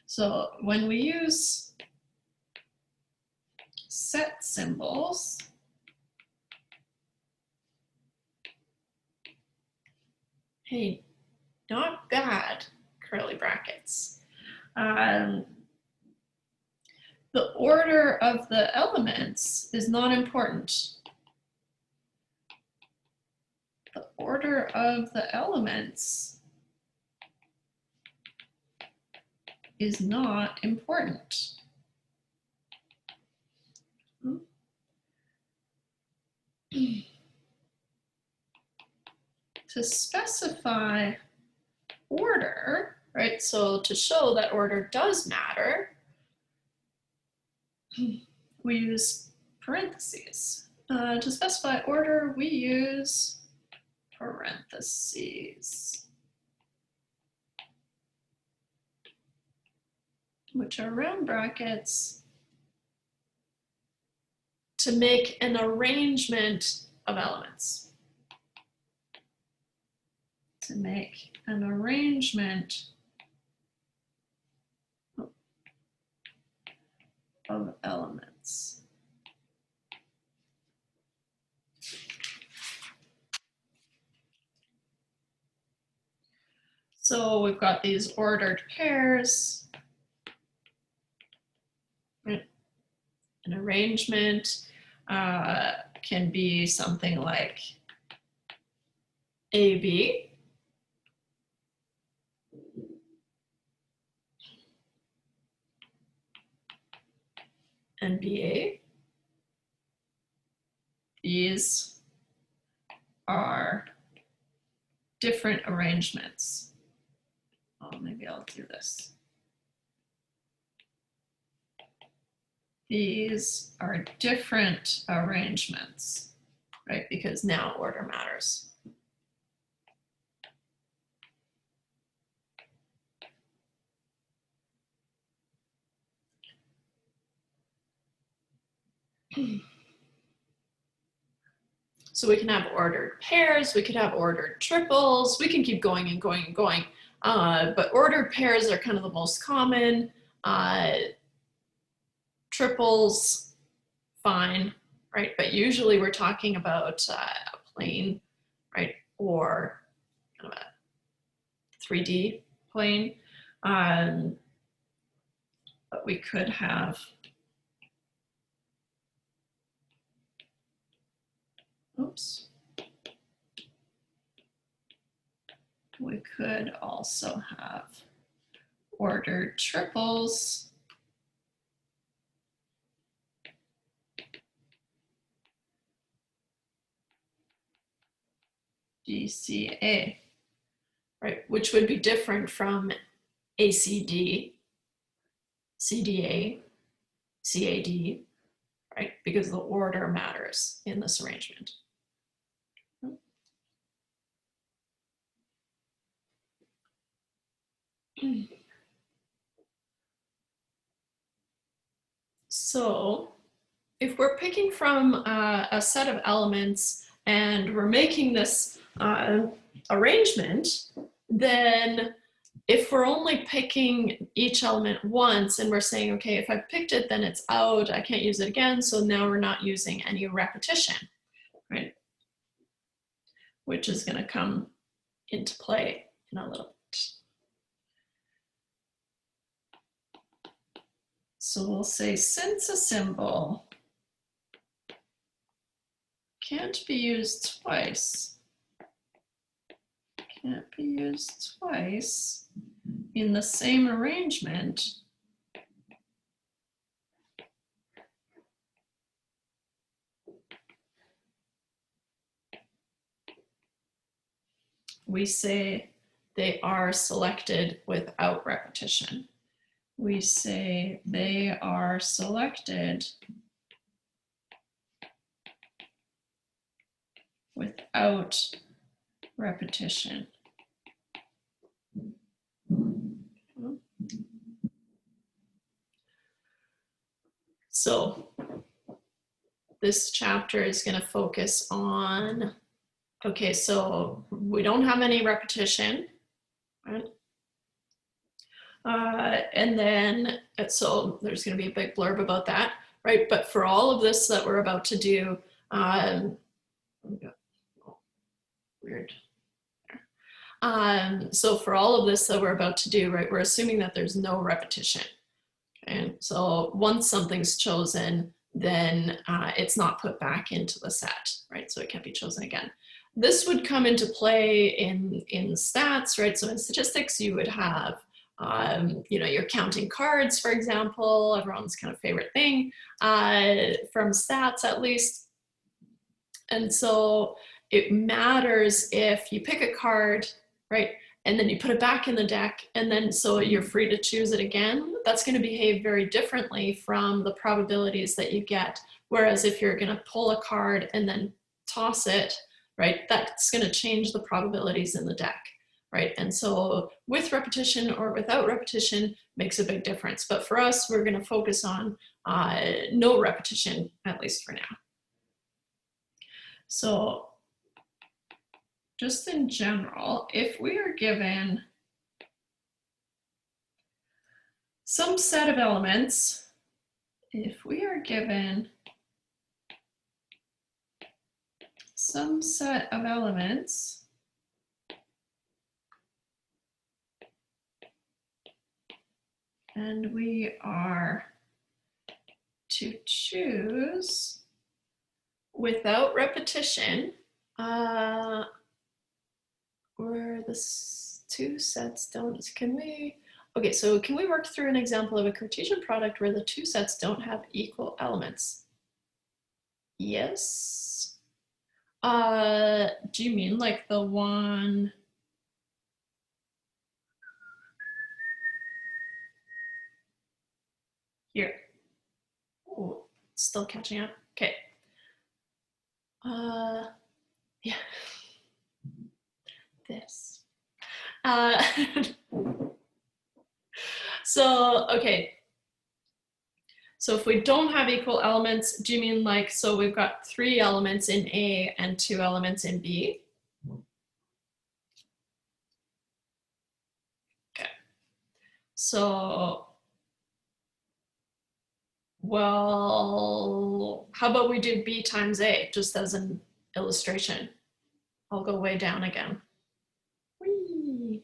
So when we use set symbols, hey, not bad, curly brackets. The order of the elements is not important. The order of the elements is not important. To specify order, right? So to show that order does matter, we use parentheses. To specify order, we use parentheses, which are round brackets, to make an arrangement of elements. To make an arrangement of elements. So we've got these ordered pairs. An arrangement can be something like AB. And BA. These are different arrangements. Oh, maybe I'll do this. These are different arrangements, right? Because now order matters. So we can have ordered pairs, we could have ordered triples, we can keep going and going and going. But ordered pairs are kind of the most common. Triples, fine, right? But usually we're talking about a plane, right? Or kind of a 3D plane. But we could have oops. We could also have ordered triples. DCA, right? Which would be different from ACD, CDA, CAD, right? Because the order matters in this arrangement. So if we're picking from a set of elements and we're making this arrangement, then if we're only picking each element once and we're saying, okay, if I've picked it, then it's out, I can't use it again, so now we're not using any repetition, right? Which is going to come into play in a little bit. So we'll say since a symbol can't be used twice, can't be used twice in the same arrangement, we say they are selected without repetition. We say they are selected without repetition. So this chapter is going to focus on, okay, so we don't have any repetition, right? And then, so there's going to be a big blurb about that, right? But for all of this that we're about to do, weird. So for all of this that we're about to do, right, we're assuming that there's no repetition. And so once something's chosen, then it's not put back into the set, right? So it can't be chosen again. This would come into play in stats, right? So in statistics, you would have, you know, you're counting cards, for example, everyone's kind of favorite thing, from stats at least. And so it matters if you pick a card, right? And then you put it back in the deck, and then so you're free to choose it again. That's going to behave very differently from the probabilities that you get. Whereas if you're going to pull a card and then toss it, right, that's going to change the probabilities in the deck, right? And so with repetition or without repetition makes a big difference. But for us, we're going to focus on no repetition, at least for now. So just in general, if we are given some set of elements, if we are given some set of elements, and we are to choose without repetition, where the two sets don't, can we, okay, so can we work through an example of a Cartesian product where the two sets don't have equal elements? Yes. Do you mean like the one here? Oh, still catching up. Okay. Yeah. This. So, okay. So if we don't have equal elements, do you mean like, so we've got 3 elements in A and 2 elements in B? Okay. So, well, how about we do B times A just as an illustration? I'll go way down again. Whee!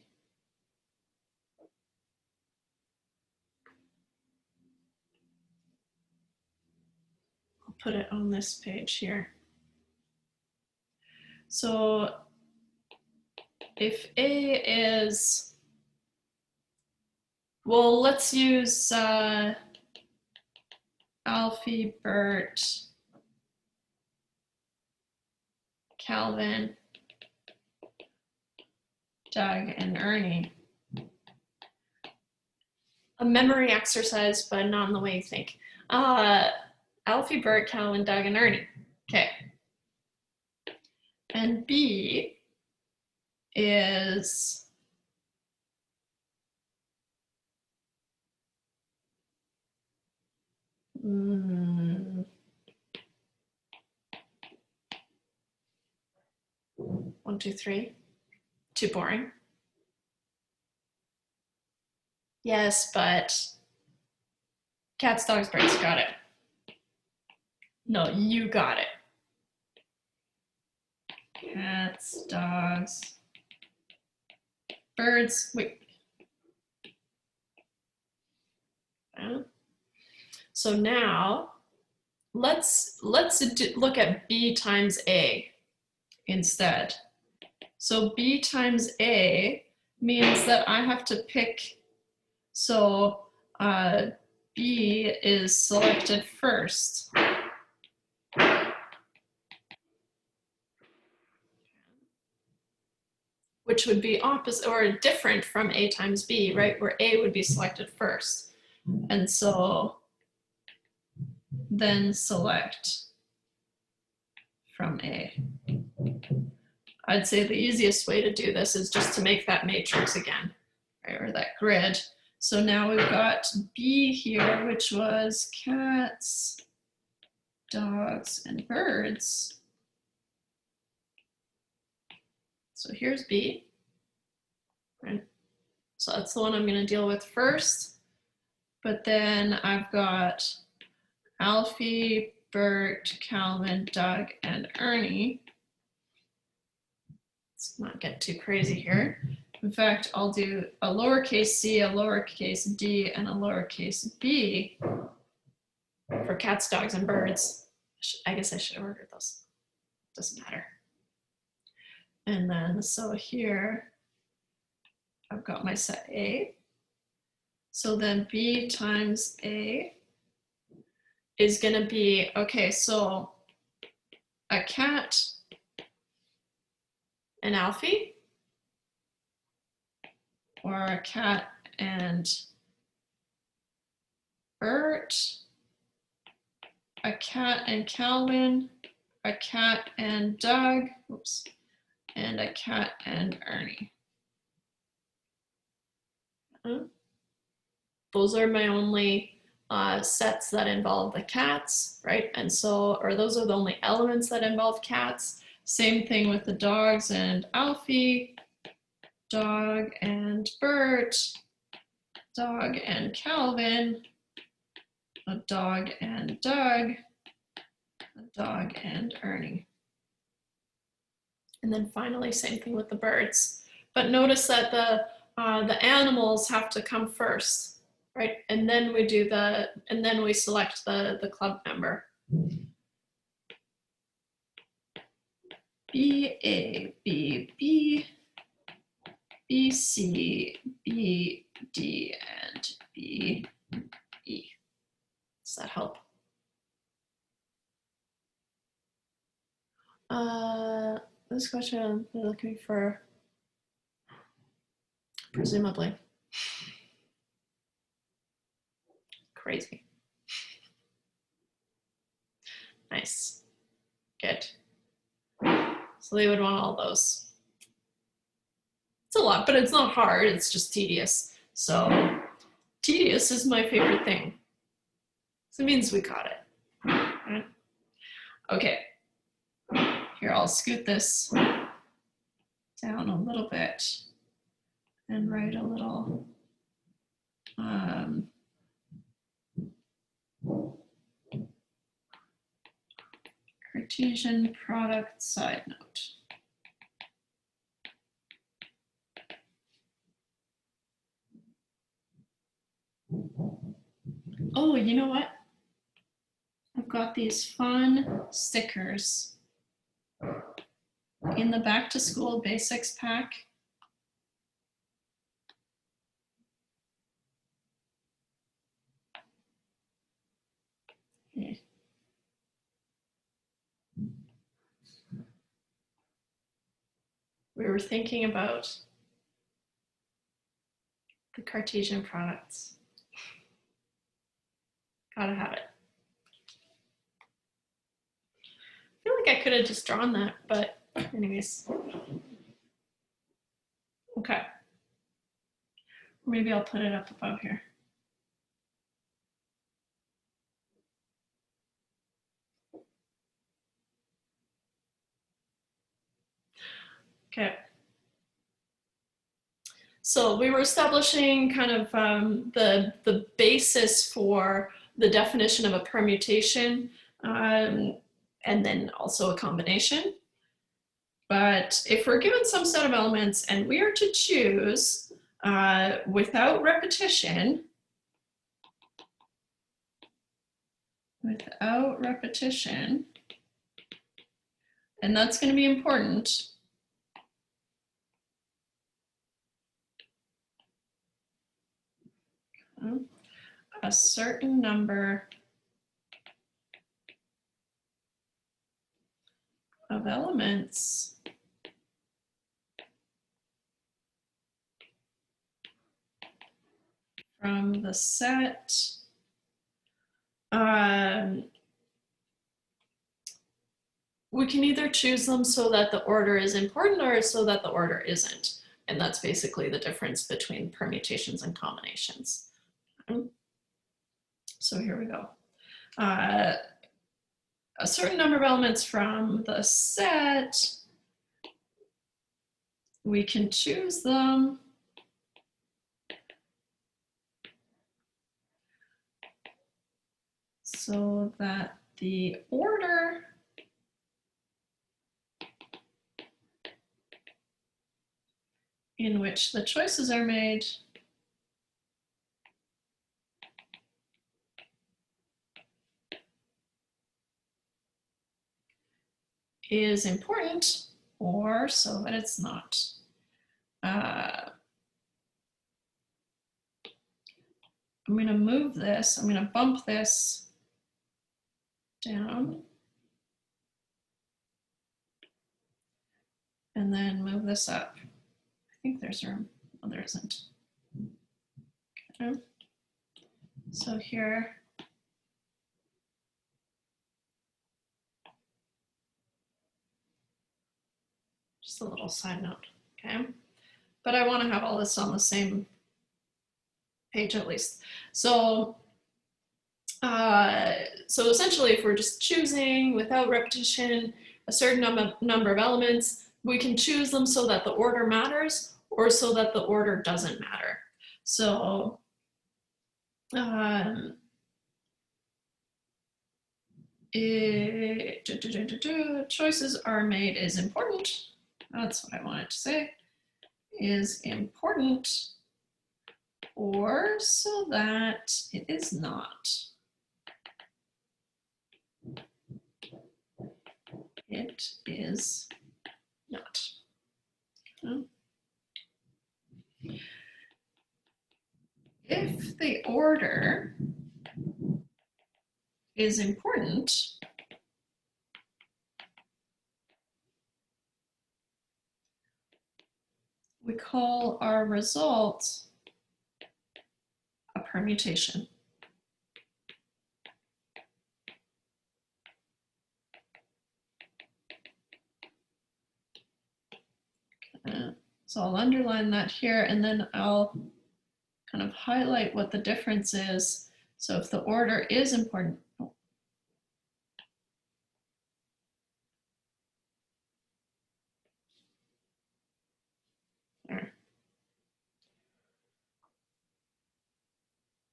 I'll put it on this page here. So if A is, well, let's use Alfie, Bert, Calvin, Doug, and Ernie. A memory exercise, but not in the way you think. Alfie, Bert, Calvin, Doug, and Ernie. Okay. And B is one, two, three. Too boring. Yes, but cats, dogs, birds, got it. No, you got it. Cats, dogs, birds, wait. So now let's look at B times A instead. So B times A means that I have to pick, so B is selected first. Which would be opposite or different from A times B, right? Where A would be selected first. And so then select from A. I'd say the easiest way to do this is just to make that matrix again, right? Or that grid. So now we've got B here, which was cats, dogs, and birds. So here's B. Right. So that's the one I'm going to deal with first. But then I've got Alfie, Bert, Calvin, Doug, and Ernie. Let's not get too crazy here. In fact, I'll do a lowercase c, a lowercase d, and a lowercase b for cats, dogs, and birds. I guess I should have ordered those. Doesn't matter. And then, so here, I've got my set A. So then B times A is going to be, okay, so a cat and Alfie, or a cat and Bert, a cat and Calvin, a cat and Doug, oops, and a cat and Ernie. Those are my only sets that involve the cats, right? And so, or those are the only elements that involve cats. Same thing with the dogs and Alfie, dog and Bert, dog and Calvin, a dog and Doug, a dog and Ernie. And then finally, same thing with the birds. But notice that the animals have to come first, right? And then we do and then we select the club member. B, A, B, B, B, C, B, D, and B, E. Does that help? This question I'm looking for, presumably. Crazy. Nice. Good. So they would want all those. It's a lot, but it's not hard. It's just tedious. So tedious is my favorite thing. So it means we got it. Right? Okay. Here, I'll scoot this down a little bit and write a little Cartesian product side note. Oh, you know what? I've got these fun stickers in the Back to School Basics pack. Okay. We were thinking about the Cartesian products. Gotta have it. I feel like I could have just drawn that, but anyways. Okay. Maybe I'll put it up above here. Okay. So we were establishing kind of the basis for the definition of a permutation, and then also a combination. But if we're given some set of elements and we are to choose without repetition, without repetition. And that's going to be important. A certain number of elements from the set we can either choose them so that the order is important or so that the order isn't. And that's basically the difference between permutations and combinations. So here we go. A certain number of elements from the set, we can choose them so that the order in which the choices are made is important or so that it's not. I'm going to move this, I'm going to bump this down and then move this up. I think there's room. Oh, there isn't. Okay. So here, just a little side note, okay? But I want to have all this on the same page at least. So, so essentially, if we're just choosing without repetition a certain number of elements, we can choose them so that the order matters or so that the order doesn't matter. So choices are made is important. That's what I wanted to say. Is important or so that it is not. It is not. If the order is important, we call our result a permutation. So I'll underline that here and then I'll kind of highlight what the difference is. So if the order is important,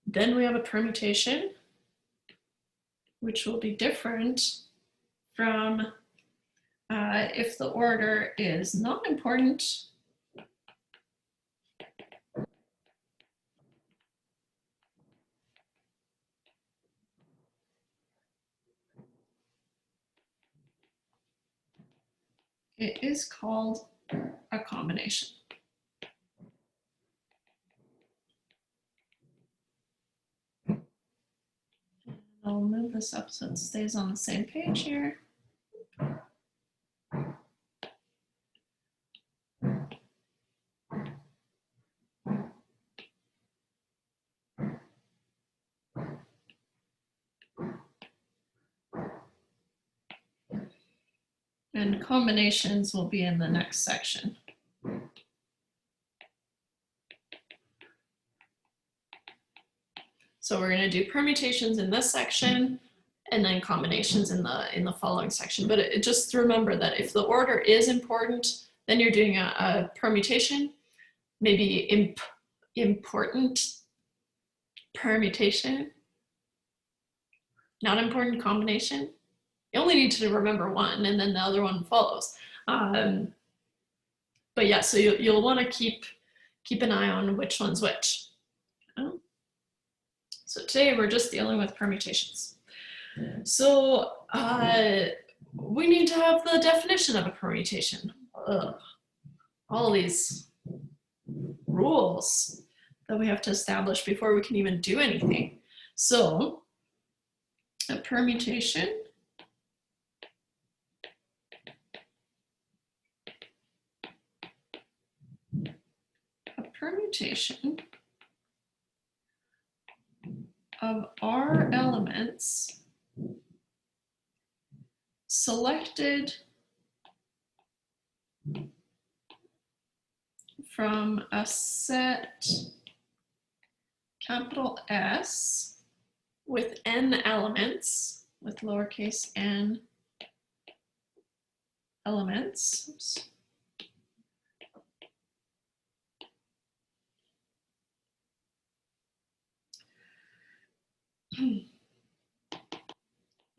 then we have a permutation, which will be different from if the order is not important. It is called a combination. I'll move this up so it stays on the same page here. And combinations will be in the next section. So we're going to do permutations in this section and then combinations in the following section. But just remember that if the order is important, then you're doing a permutation, maybe important permutation, not important combination. You only need to remember one and then the other one follows. But yeah, so you'll want to keep an eye on which one's which. So today we're just dealing with permutations. So we need to have the definition of a permutation. Ugh. All these rules that we have to establish before we can even do anything. So a permutation of R elements selected from a set capital S with n elements, with lowercase n elements. Oops.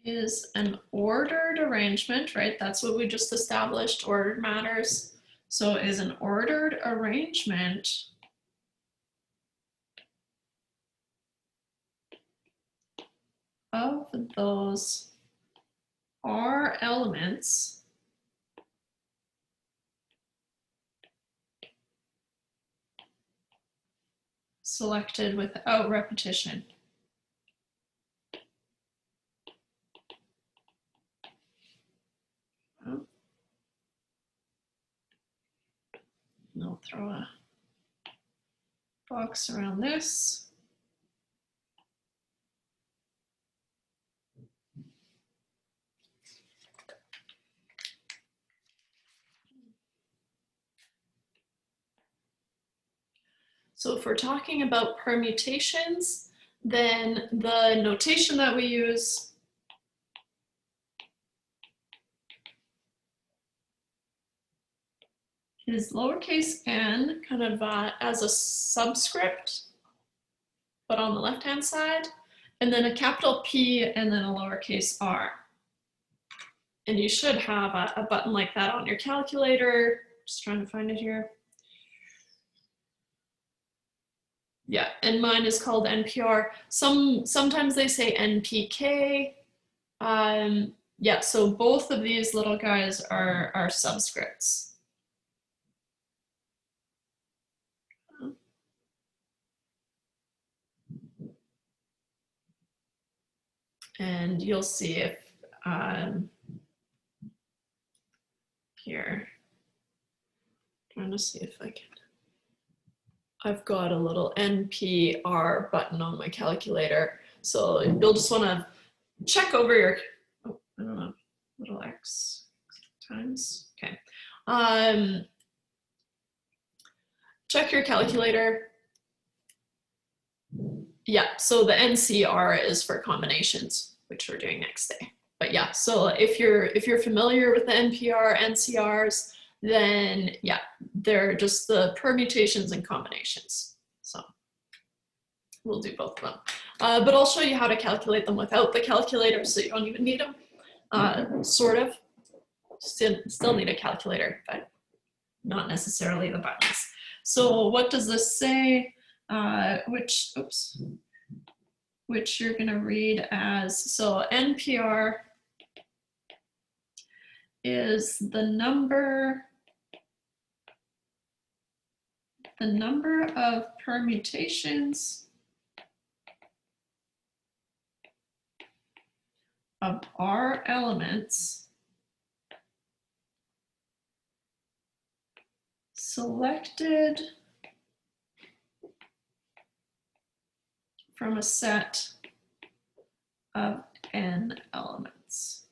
Is an ordered arrangement, right? That's what we just established, ordered matters. So is an ordered arrangement of those R elements selected without repetition. And I'll throw a box around this. So if we're talking about permutations, then the notation that we use is lowercase n, kind of as a subscript, but on the left-hand side, and then a capital P and then a lowercase r. And you should have a button like that on your calculator. Just trying to find it here. Yeah, and mine is called NPR. Sometimes they say NPK. Yeah, so both of these little guys are subscripts. And you'll see if here, trying to see if I can. I've got a little NPR button on my calculator. So you'll just want to check over your, oh, I don't know, little X times, okay. Check your calculator. Yeah, so the NCR is for combinations, which we're doing next day. But yeah, so if you're familiar with the NPR, NCRs, then yeah, they're just the permutations and combinations. So we'll do both of them. But I'll show you how to calculate them without the calculator, so you don't even need them, sort of. Still need a calculator, but not necessarily the buttons. So what does this say? Which you're gonna read as, so NPR is the number of permutations of R elements selected from a set of n elements.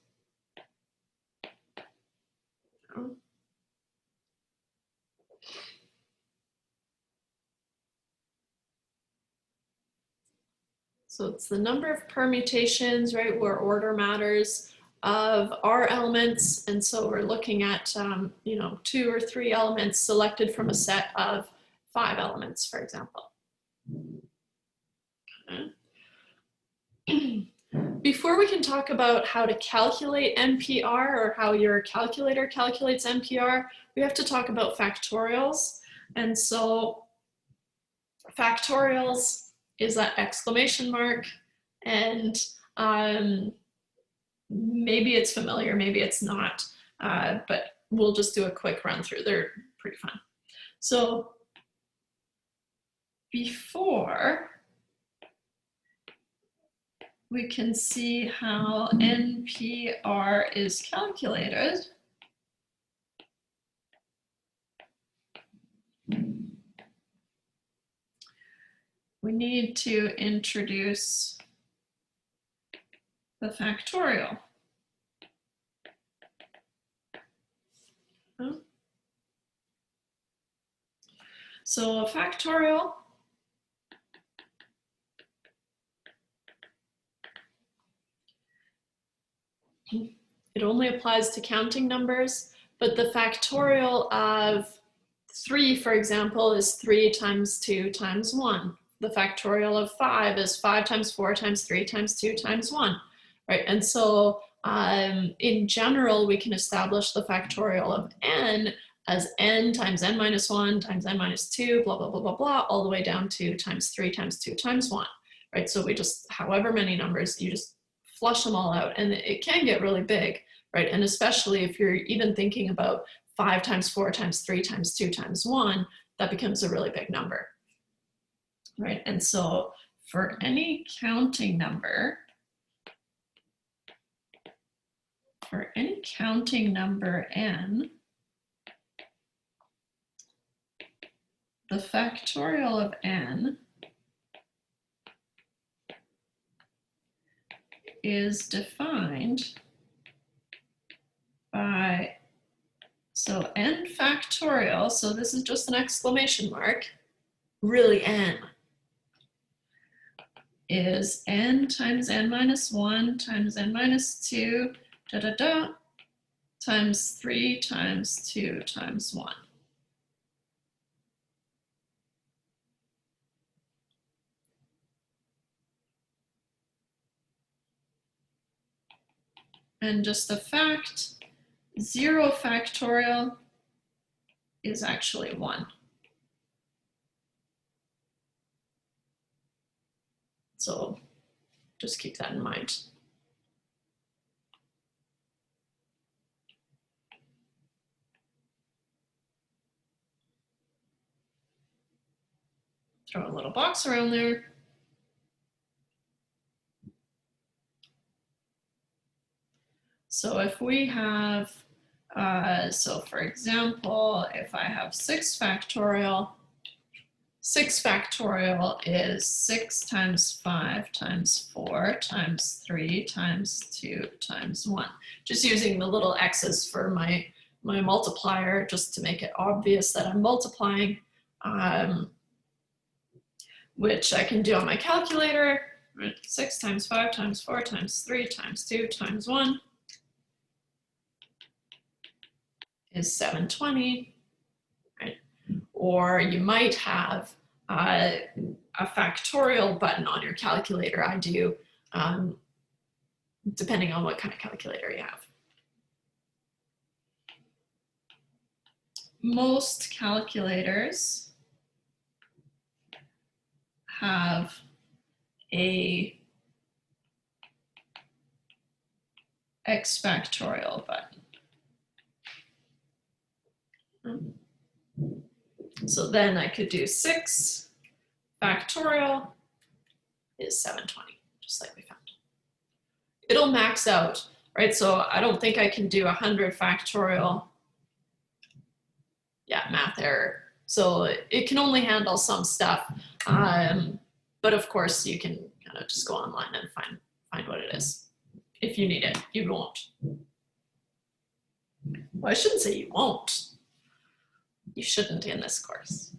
So it's the number of permutations, right, where order matters, of R elements. And so we're looking at, 2 or 3 elements selected from a set of 5 elements, for example. Okay. Before we can talk about how to calculate NPR or how your calculator calculates NPR, we have to talk about factorials. And so factorials is that exclamation mark, and maybe it's familiar, maybe it's not, but we'll just do a quick run through. They're pretty fun. So before we can see how NPR is calculated, we need to introduce the factorial. So a factorial it only applies to counting numbers, but the factorial of 3, for example, is 3 times 2 times 1. The factorial of 5 is 5 times 4 times 3 times 2 times 1, right? And so in general, we can establish the factorial of n as n times n minus 1 times n minus 2, blah, blah, blah, blah, blah, all the way down to times 3 times 2 times 1, right? So we just, however many numbers, you just flush them all out, and it can get really big, right? And especially if you're even thinking about 5 times 4 times 3 times 2 times 1, that becomes a really big number, right? And so for any counting number, n, the factorial of n is defined by, so n factorial, so this is just an exclamation mark, really n, is n times n minus 1 times n minus 2, da da da, times 3 times 2 times 1. And just a fact, 0 factorial is actually 1. So just keep that in mind. Throw a little box around there. So if we have, so for example, if I have 6 factorial, 6 factorial is 6 times 5 times 4 times 3 times 2 times 1. Just using the little x's for my multiplier, just to make it obvious that I'm multiplying, which I can do on my calculator. 6 times 5 times 4 times 3 times 2 times 1 is 720, right? Or you might have a factorial button on your calculator. I do, depending on what kind of calculator you have. Most calculators have a x factorial button. So then I could do 6 factorial is 720, just like we found. It'll max out, right? So I don't think I can do 100 factorial. Yeah, math error. So it can only handle some stuff. But of course you can kind of just go online and find what it is. If you need it, you won't. Well, I shouldn't say you won't. You shouldn't in this course.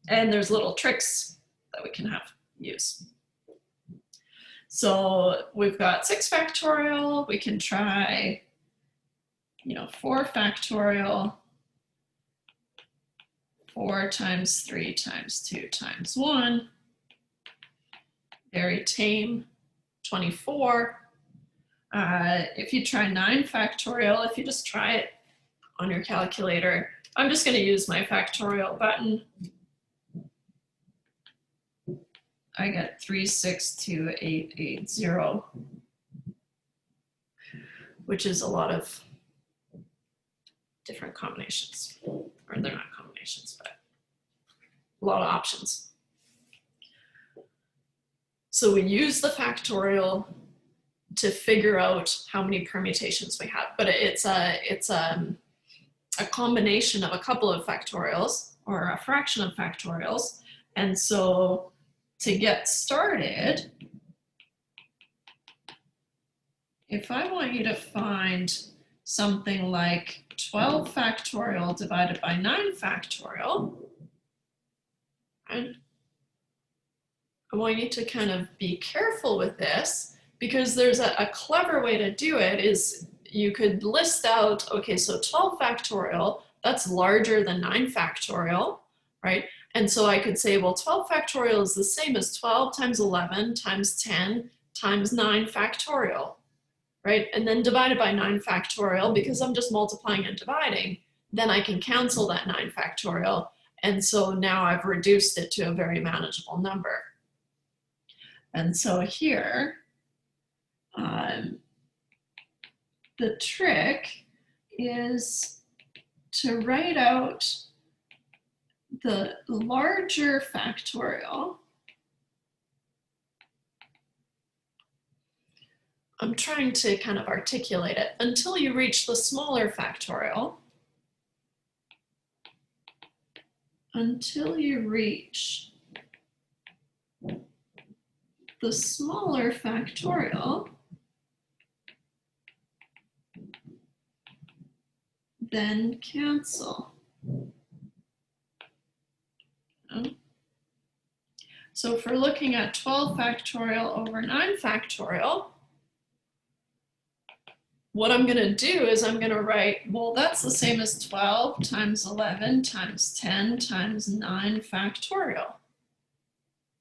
And there's little tricks that we can use. So we've got 6 factorial. We can try, 4 factorial. 4 times 3 times 2 times 1. Very tame. 24. If you try 9 factorial, if you just try it on your calculator, I'm just going to use my factorial button. I get 362,880. which is a lot of different combinations, or they're not combinations, but a lot of options. So we use the factorial to figure out how many permutations we have, but it's a combination of a couple of factorials or a fraction of factorials. And so to get started, if I want you to find something like 12 factorial divided by 9 factorial, right? I want you to kind of be careful with this, because there's a clever way to do it is you could list out, okay, so 12 factorial, that's larger than 9 factorial, right? And so I could say, well, 12 factorial is the same as 12 times 11 times 10 times 9 factorial, right? And then divided by 9 factorial, because I'm just multiplying and dividing, then I can cancel that 9 factorial. And so now I've reduced it to a very manageable number. And so here, the trick is to write out the larger factorial. I'm trying to kind of articulate it until you reach the smaller factorial. Until you reach the smaller factorial, then cancel. So if we're looking at 12 factorial over 9 factorial, what I'm going to do is I'm going to write, well, that's the same as 12 times 11 times 10 times 9 factorial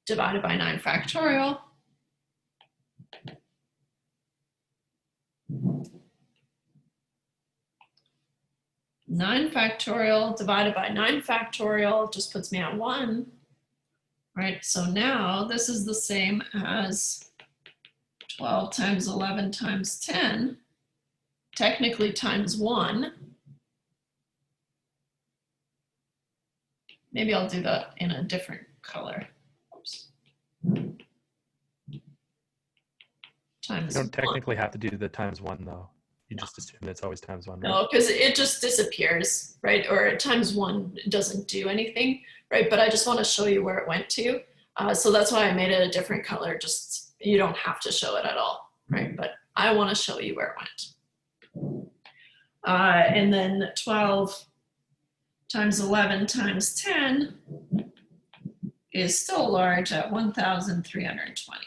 divided by 9 factorial. Nine factorial divided by 9 factorial just puts me at 1, right? So now this is the same as 12 times 11 times 10, technically times 1. Maybe I'll do that in a different color. Oops. Times You don't technically have to do the times 1 though. You just assume it's always times 1, right? No, because it just disappears, right? Or times 1 doesn't do anything, right? But I just want to show you where it went to. So that's why I made it a different color. Just, you don't have to show it at all, right? But I want to show you where it went. And then 12 times 11 times 10 is still large at 1,320.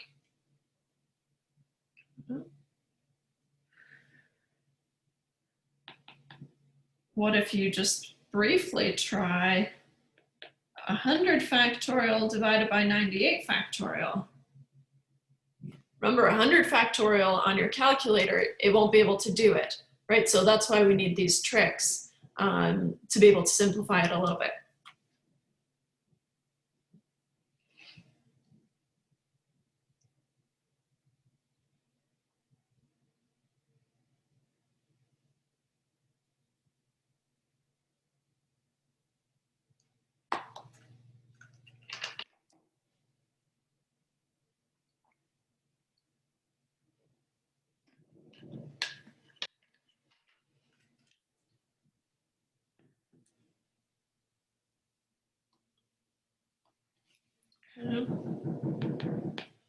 What if you just briefly try 100 factorial divided by 98 factorial? Remember, 100 factorial on your calculator, it won't be able to do it, right? So that's why we need these tricks to be able to simplify it a little bit.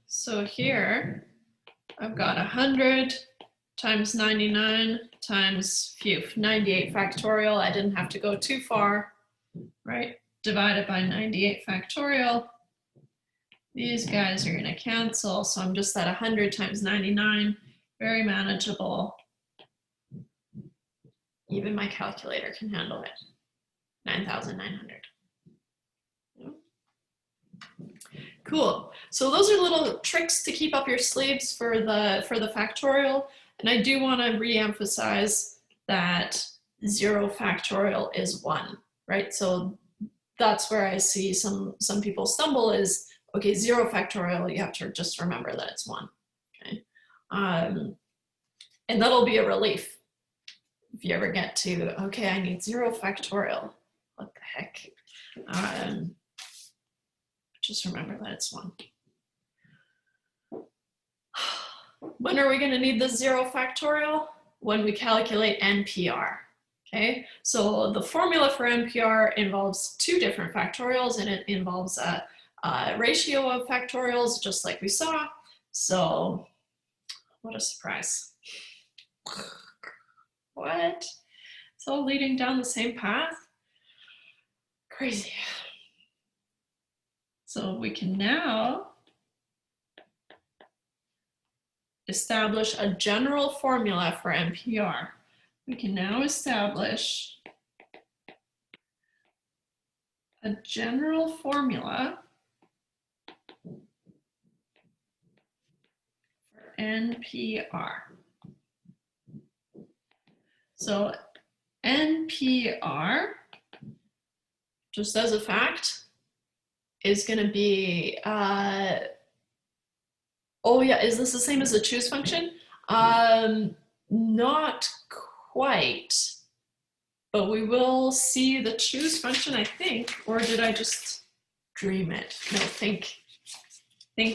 So here, I've got 100 times 99 times 98 factorial. I didn't have to go too far, right? Divided by 98 factorial. These guys are going to cancel. So I'm just at 100 times 99. Very manageable. Even my calculator can handle it. 9,900. Cool. So those are little tricks to keep up your sleeves for the factorial. And I do want to re-emphasize that 0 factorial is 1, right? So that's where I see some people stumble is, okay, 0 factorial, you have to just remember that it's 1, okay? And that'll be a relief if you ever get to, okay, I need 0 factorial. What the heck? Just remember that it's 1. When are we going to need the 0 factorial? When we calculate NPR. Okay, so the formula for NPR involves 2 different factorials, and it involves a ratio of factorials, just like we saw. So, what a surprise. What? It's all leading down the same path? Crazy. So we can now establish a general formula for NPR. We can now establish a general formula for NPR. So NPR, just as a fact, is going to be, oh yeah, is this the same as the choose function? Not quite, but we will see the choose function, I think, or did I just dream it? No, think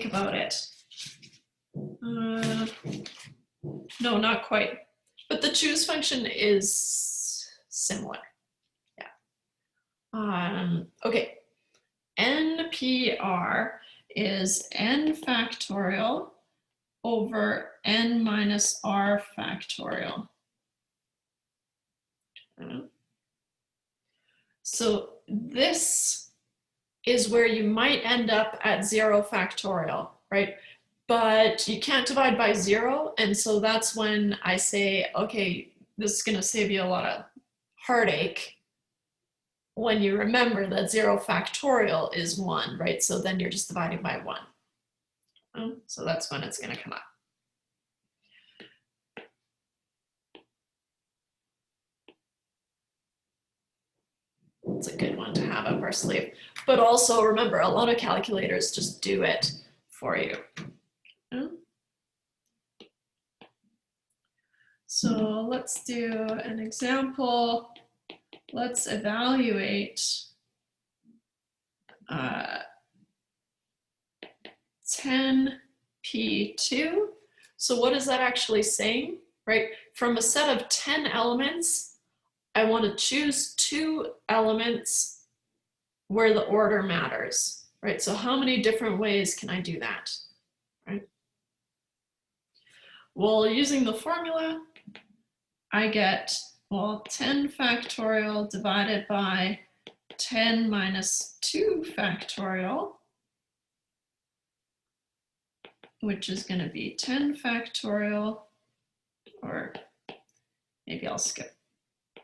about it. No, not quite, but the choose function is similar. Yeah. Okay. NPR is n factorial over n minus r factorial. So this is where you might end up at 0 factorial, right? But you can't divide by 0, and so that's when I say, okay, this is going to save you a lot of heartache when you remember that 0 factorial is 1, right? So then you're just dividing by 1. So that's when it's going to come up. It's a good one to have up our sleeve. But also remember, a lot of calculators just do it for you. So let's do an example. Let's evaluate 10p2. So what is that actually saying, right? From a set of 10 elements, I want to choose 2 elements where the order matters, right? So how many different ways can I do that, right? Well, using the formula, I get, well, 10 factorial divided by 10 minus 2 factorial, which is going to be 10 factorial, or maybe I'll skip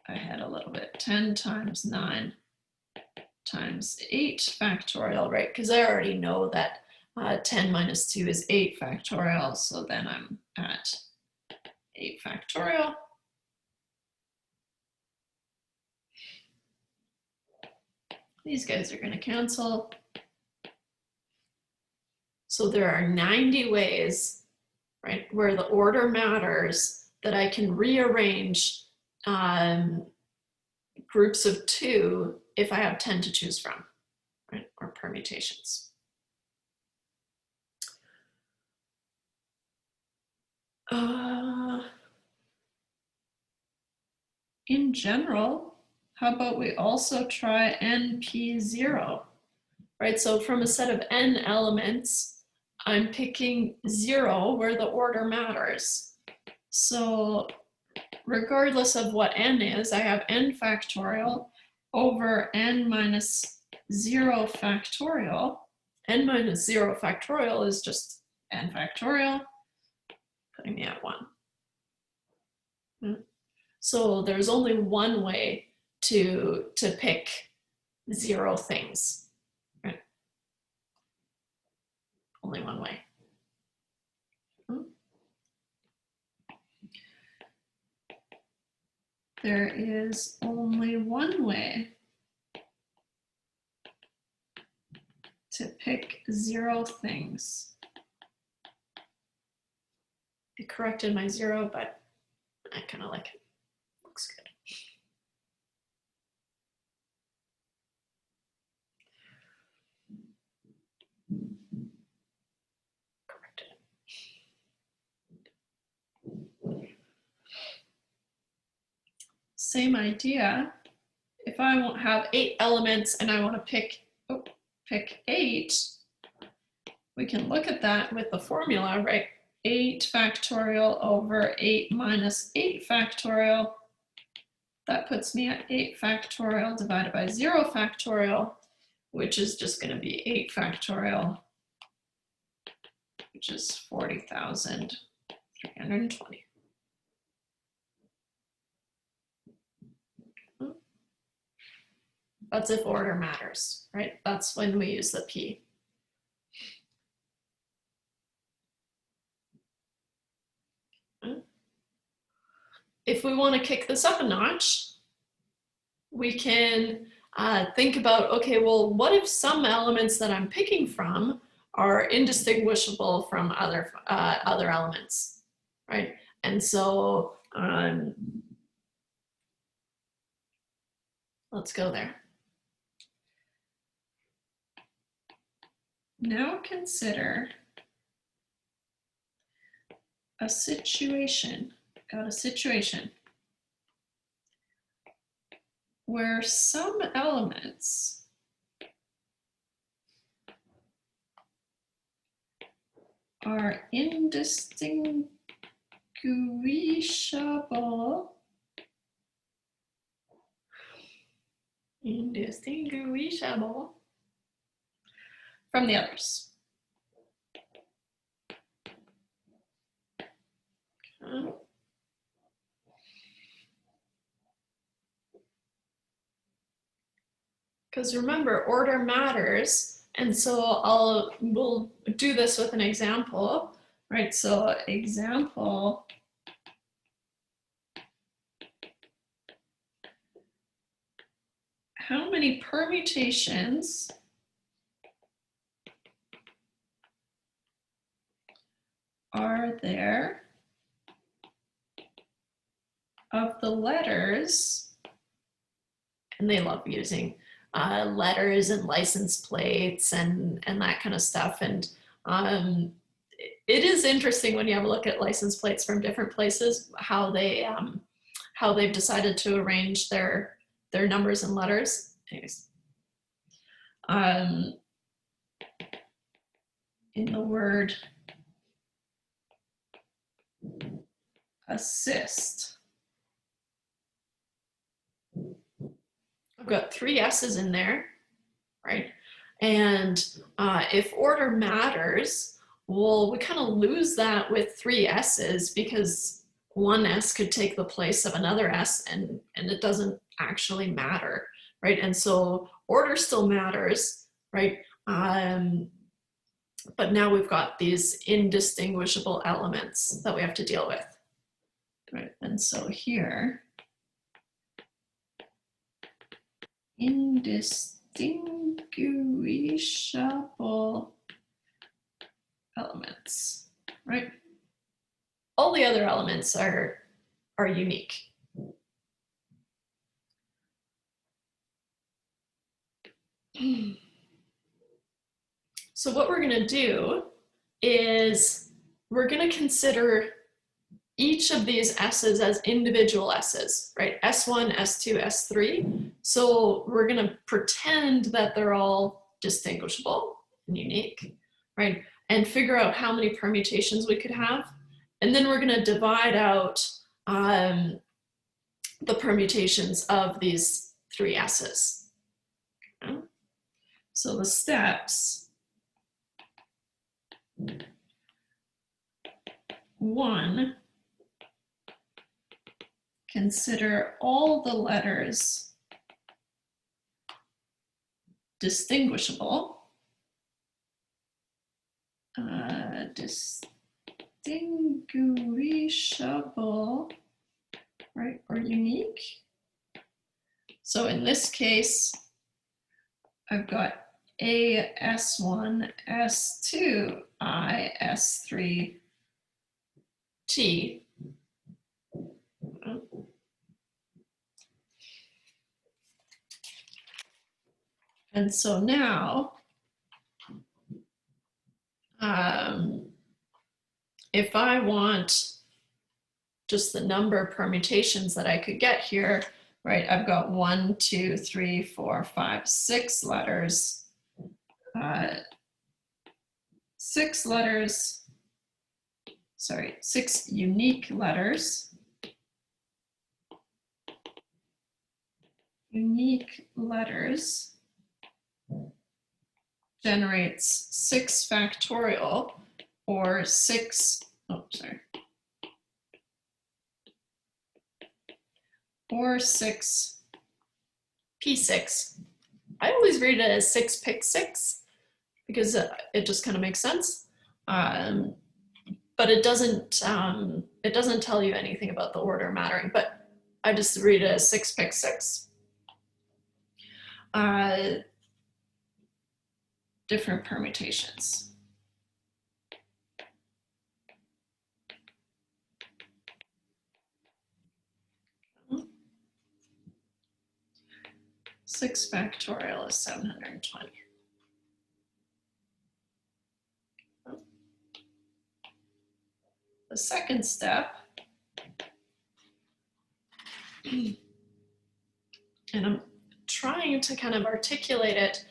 ahead a little bit, 10 times 9 times 8 factorial, right? Because I already know that 10 minus 2 is 8 factorial, so then I'm at 8 factorial. These guys are going to cancel. So there are 90 ways, right, where the order matters that I can rearrange groups of 2 if I have 10 to choose from, right, or permutations. In general, how about we also try NP0, right? So from a set of n elements, I'm picking 0 where the order matters. So regardless of what n is, I have n factorial over n minus 0 factorial. N minus 0 factorial is just n factorial, putting me at 1. So there's only one way to pick 0 things, right? Only one way. There is only one way to pick 0 things. I corrected my 0, but I kind of like it. Looks good. Correct. Same idea. If I won't have 8 elements and I want to pick 8, we can look at that with the formula, right? 8 factorial over 8 minus 8 factorial. That puts me at 8 factorial divided by 0 factorial, which is just going to be 8 factorial, which is 40,320. That's if order matters, right? That's when we use the P. If we want to kick this up a notch, we can think about, okay, well, what if some elements that I'm picking from are indistinguishable from other elements, right? And so let's go there. Now consider a situation, got a situation where some elements are indistinguishable from the others. Because remember, order matters, and so we'll do this with an example, right? So example, how many permutations are there of the letters? And they love using letters and license plates and that kind of stuff. And it is interesting when you have a look at license plates from different places, how they've decided to arrange their numbers and letters. Anyways, in the word assist, I've got 3 S's in there, right? And if order matters, well, we kind of lose that with 3 S's because one S could take the place of another S and it doesn't actually matter, right? And so order still matters, right? But now we've got these indistinguishable elements that we have to deal with, right? And so here, indistinguishable elements, right? All the other elements are unique. So what we're going to do is we're going to consider each of these S's as individual S's, right? S1, S2, S3. So we're going to pretend that they're all distinguishable and unique, right? And figure out how many permutations we could have. And then we're going to divide out the permutations of these 3 S's. Okay? So the steps, 1, consider all the letters distinguishable. Distinguishable, right, or unique. So in this case, I've got A, S1, S2, I, S3, T. And so now, if I want just the number of permutations that I could get here, right? I've got 1, 2, 3, 4, 5, 6 letters. 6 letters, sorry, 6 unique letters. Unique letters generates 6 factorial, or 6, oh, sorry. Or 6 P6. I always read it as 6 pick 6 because it just kind of makes sense. But it doesn't tell you anything about the order mattering, but I just read it as 6 pick 6. Different permutations. Six factorial is 720. The second step, and I'm trying to kind of articulate it.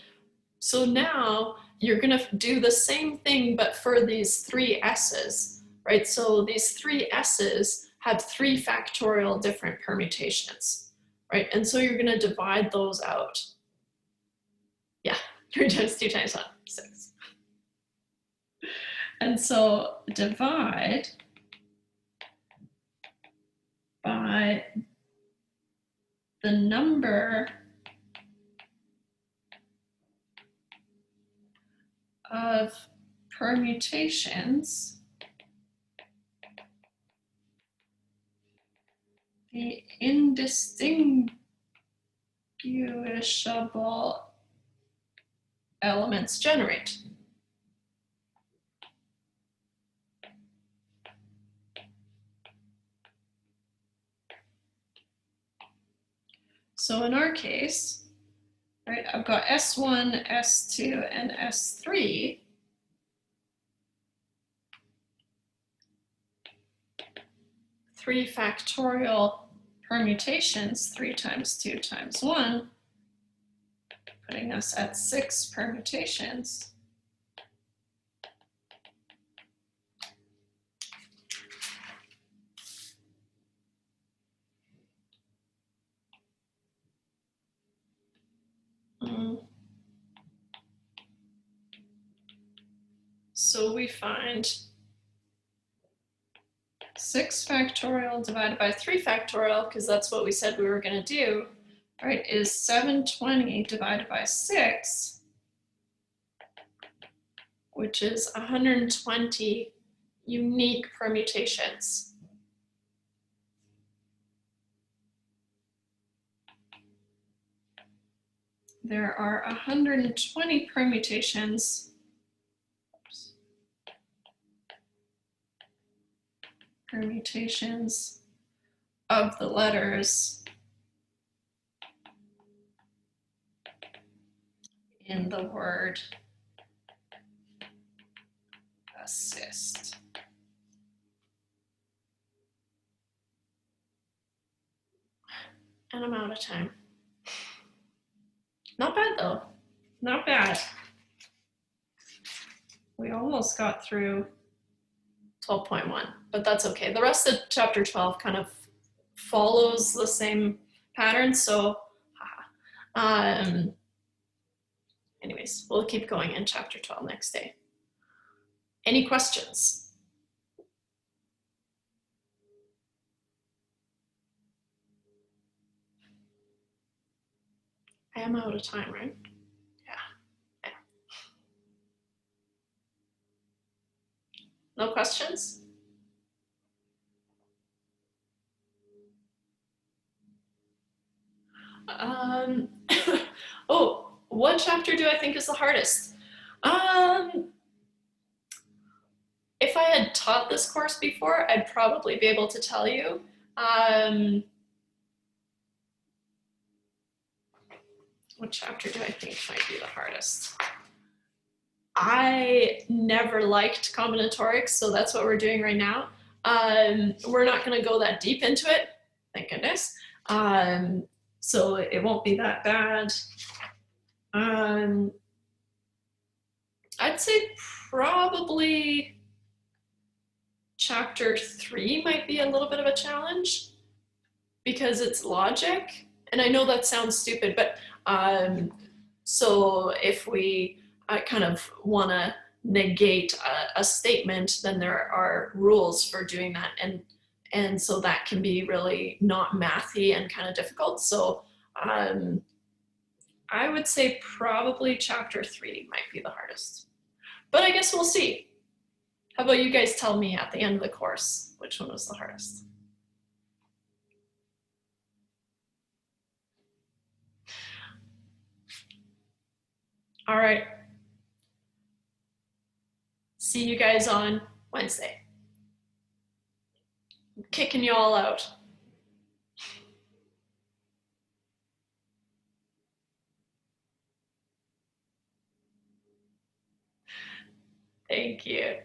So now you're going to do the same thing, but for these 3 S's, right? So these 3 S's have 3 factorial different permutations, right? And so you're going to divide those out. Yeah, 3 times 2 times 1, 6. And so divide by the number of permutations, the indistinguishable elements generate. So in our case, right, I've got S1, S2, and S3. Three factorial permutations, 3 times 2 times 1, putting us at 6 permutations. So we find 6 factorial divided by 3 factorial, because that's what we said we were going to do, right, is 720 divided by 6, which is 120 unique permutations. There are 120 permutations. Oops. Permutations of the letters in the word assist. And I'm out of time. Not bad though, not bad. We almost got through 12.1, but that's okay. The rest of chapter 12 kind of follows the same pattern, so anyways, we'll keep going in chapter 12 next day. Any questions? I am out of time, right? Yeah. No questions? Oh, what chapter do I think is the hardest? If I had taught this course before, I'd probably be able to tell you. What chapter do I think might be the hardest? I never liked combinatorics, so that's what we're doing right now. We're not going to go that deep into it, thank goodness. So it won't be that bad. I'd say probably chapter 3 might be a little bit of a challenge because it's logic. And I know that sounds stupid, but so if we kind of want to negate a statement, then there are rules for doing that. And so that can be really not mathy and kind of difficult. So I would say probably chapter 3 might be the hardest. But I guess we'll see. How about you guys tell me at the end of the course which one was the hardest? All right. See you guys on Wednesday. I'm kicking you all out. Thank you.